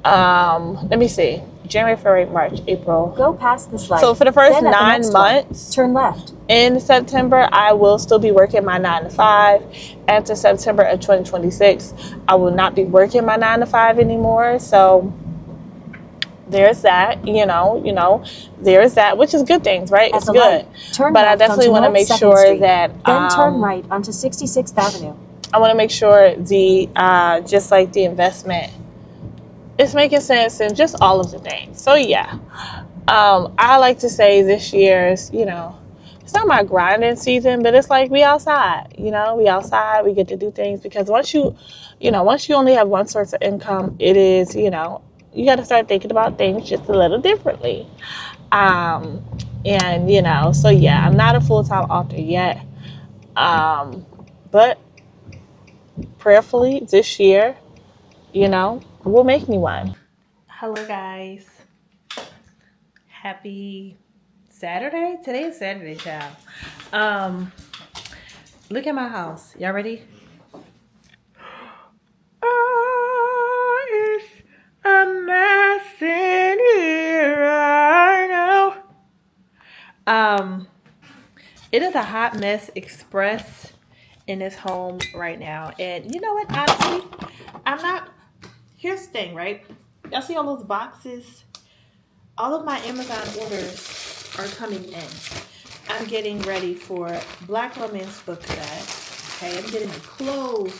let me see, January, February, March, April. Go past this light. So for the first Then at the 9 next one, months turn left. in September, I will still be working my 9 to 5. After September of 2026, I will not be working my 9 to 5 anymore. So there's that, there's that, which is good things, right? It's good. Light, turn but I left definitely onto want to North make 2nd sure Street. that Then turn right onto 66th Avenue. I want to make sure the just like the investment is making sense, and just all of the things. So yeah, I like to say this year's, it's not my grinding season, but it's like we outside, we get to do things, because once you only have one source of income, it is, you got to start thinking about things just a little differently. And so yeah, I'm not a full-time author yet. But prayerfully this year, will make me one. Hello, guys. Happy Saturday. Today is Saturday, child. Look at my house. Y'all ready? Oh, it's a mess in here, I know. It is a hot mess express in this home right now. And you know what, honestly, here's the thing, right? Y'all see all those boxes? All of my Amazon orders are coming in. I'm getting ready for Black Romance Book Fest. Okay, I'm getting my clothes.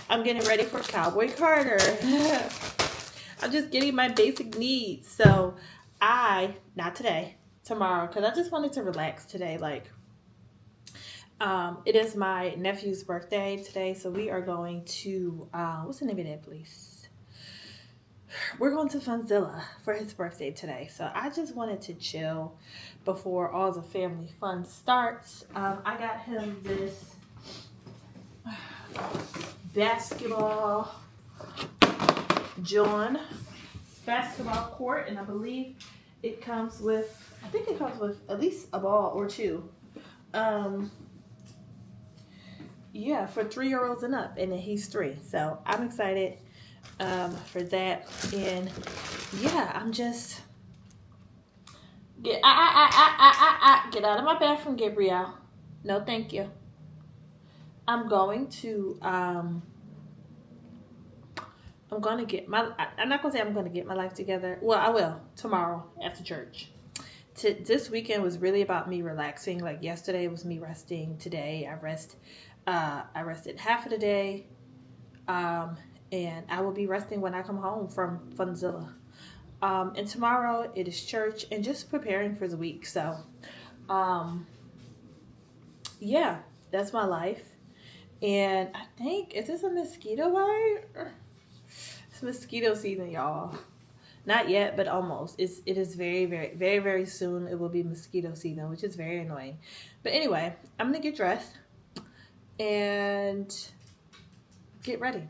I'm getting ready for Cowboy Carter. I'm just getting my basic needs. So not today, tomorrow, because I just wanted to relax today. Like, it is my nephew's birthday today, so we are going to, what's the name of that place? We're going to Funzilla for his birthday today. So I just wanted to chill before all the family fun starts. I got him this basketball court, and I believe it comes with, at least a ball or two. Yeah, for 3-year-olds and up, and then he's 3. So I'm excited for that. And yeah, I'm just get out of my bathroom, Gabrielle. No, thank you. I'm going to I'm not gonna say I'm gonna get my life together. Well, I will tomorrow after church. This weekend was really about me relaxing. Like, yesterday was me resting. Today I rested half of the day. And I will be resting when I come home from Funzilla. And tomorrow it is church and just preparing for the week. So, yeah, that's my life. And I think, is this a mosquito bite? It's mosquito season, y'all. Not yet, but almost. It is very soon. It will be mosquito season, which is very annoying. But anyway, I'm gonna get dressed and get ready.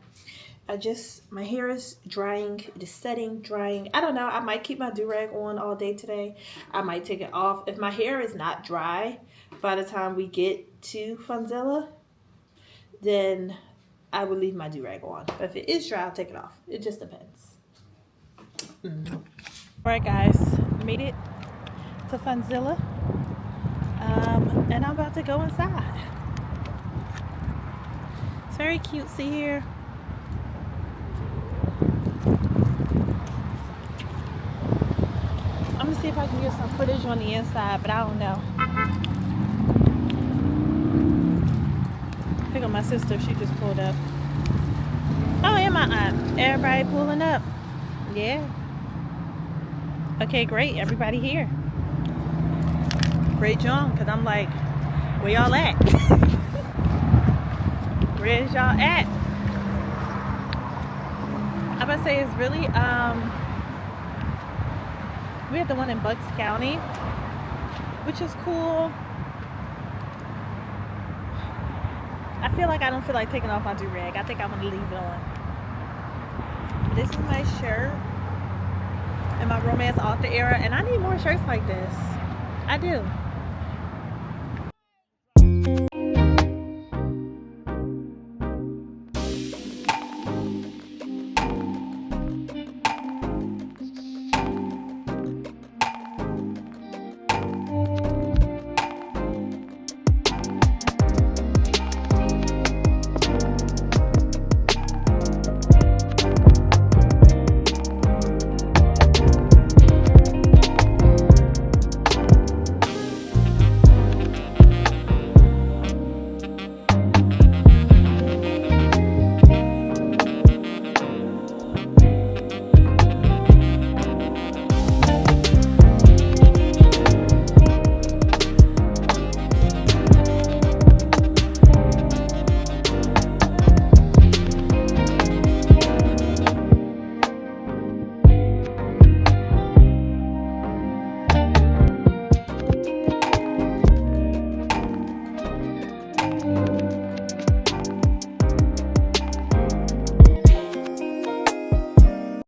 My hair is drying. It is setting, drying. I don't know. I might keep my do-rag on all day today. I might take it off. If my hair is not dry by the time we get to Funzilla, then I would leave my do-rag on. But if it is dry, I'll take it off. It just depends. Alright guys, made it to Funzilla. And I'm about to go inside. It's very cutesy here. I'm gonna see if I can get some footage on the inside, but I don't know. Pick up my sister, she just pulled up. Oh, and my aunt. Everybody pulling up. Yeah. Okay, great. Everybody here. Great John, because I'm like, where y'all at? Where's y'all at? I'm gonna say it's really, we have the one in Bucks County, which is cool. I feel like I don't feel like taking off my do-rag. I think I'm gonna leave it on. This is my shirt and my romance author era, and I need more shirts like this. I do.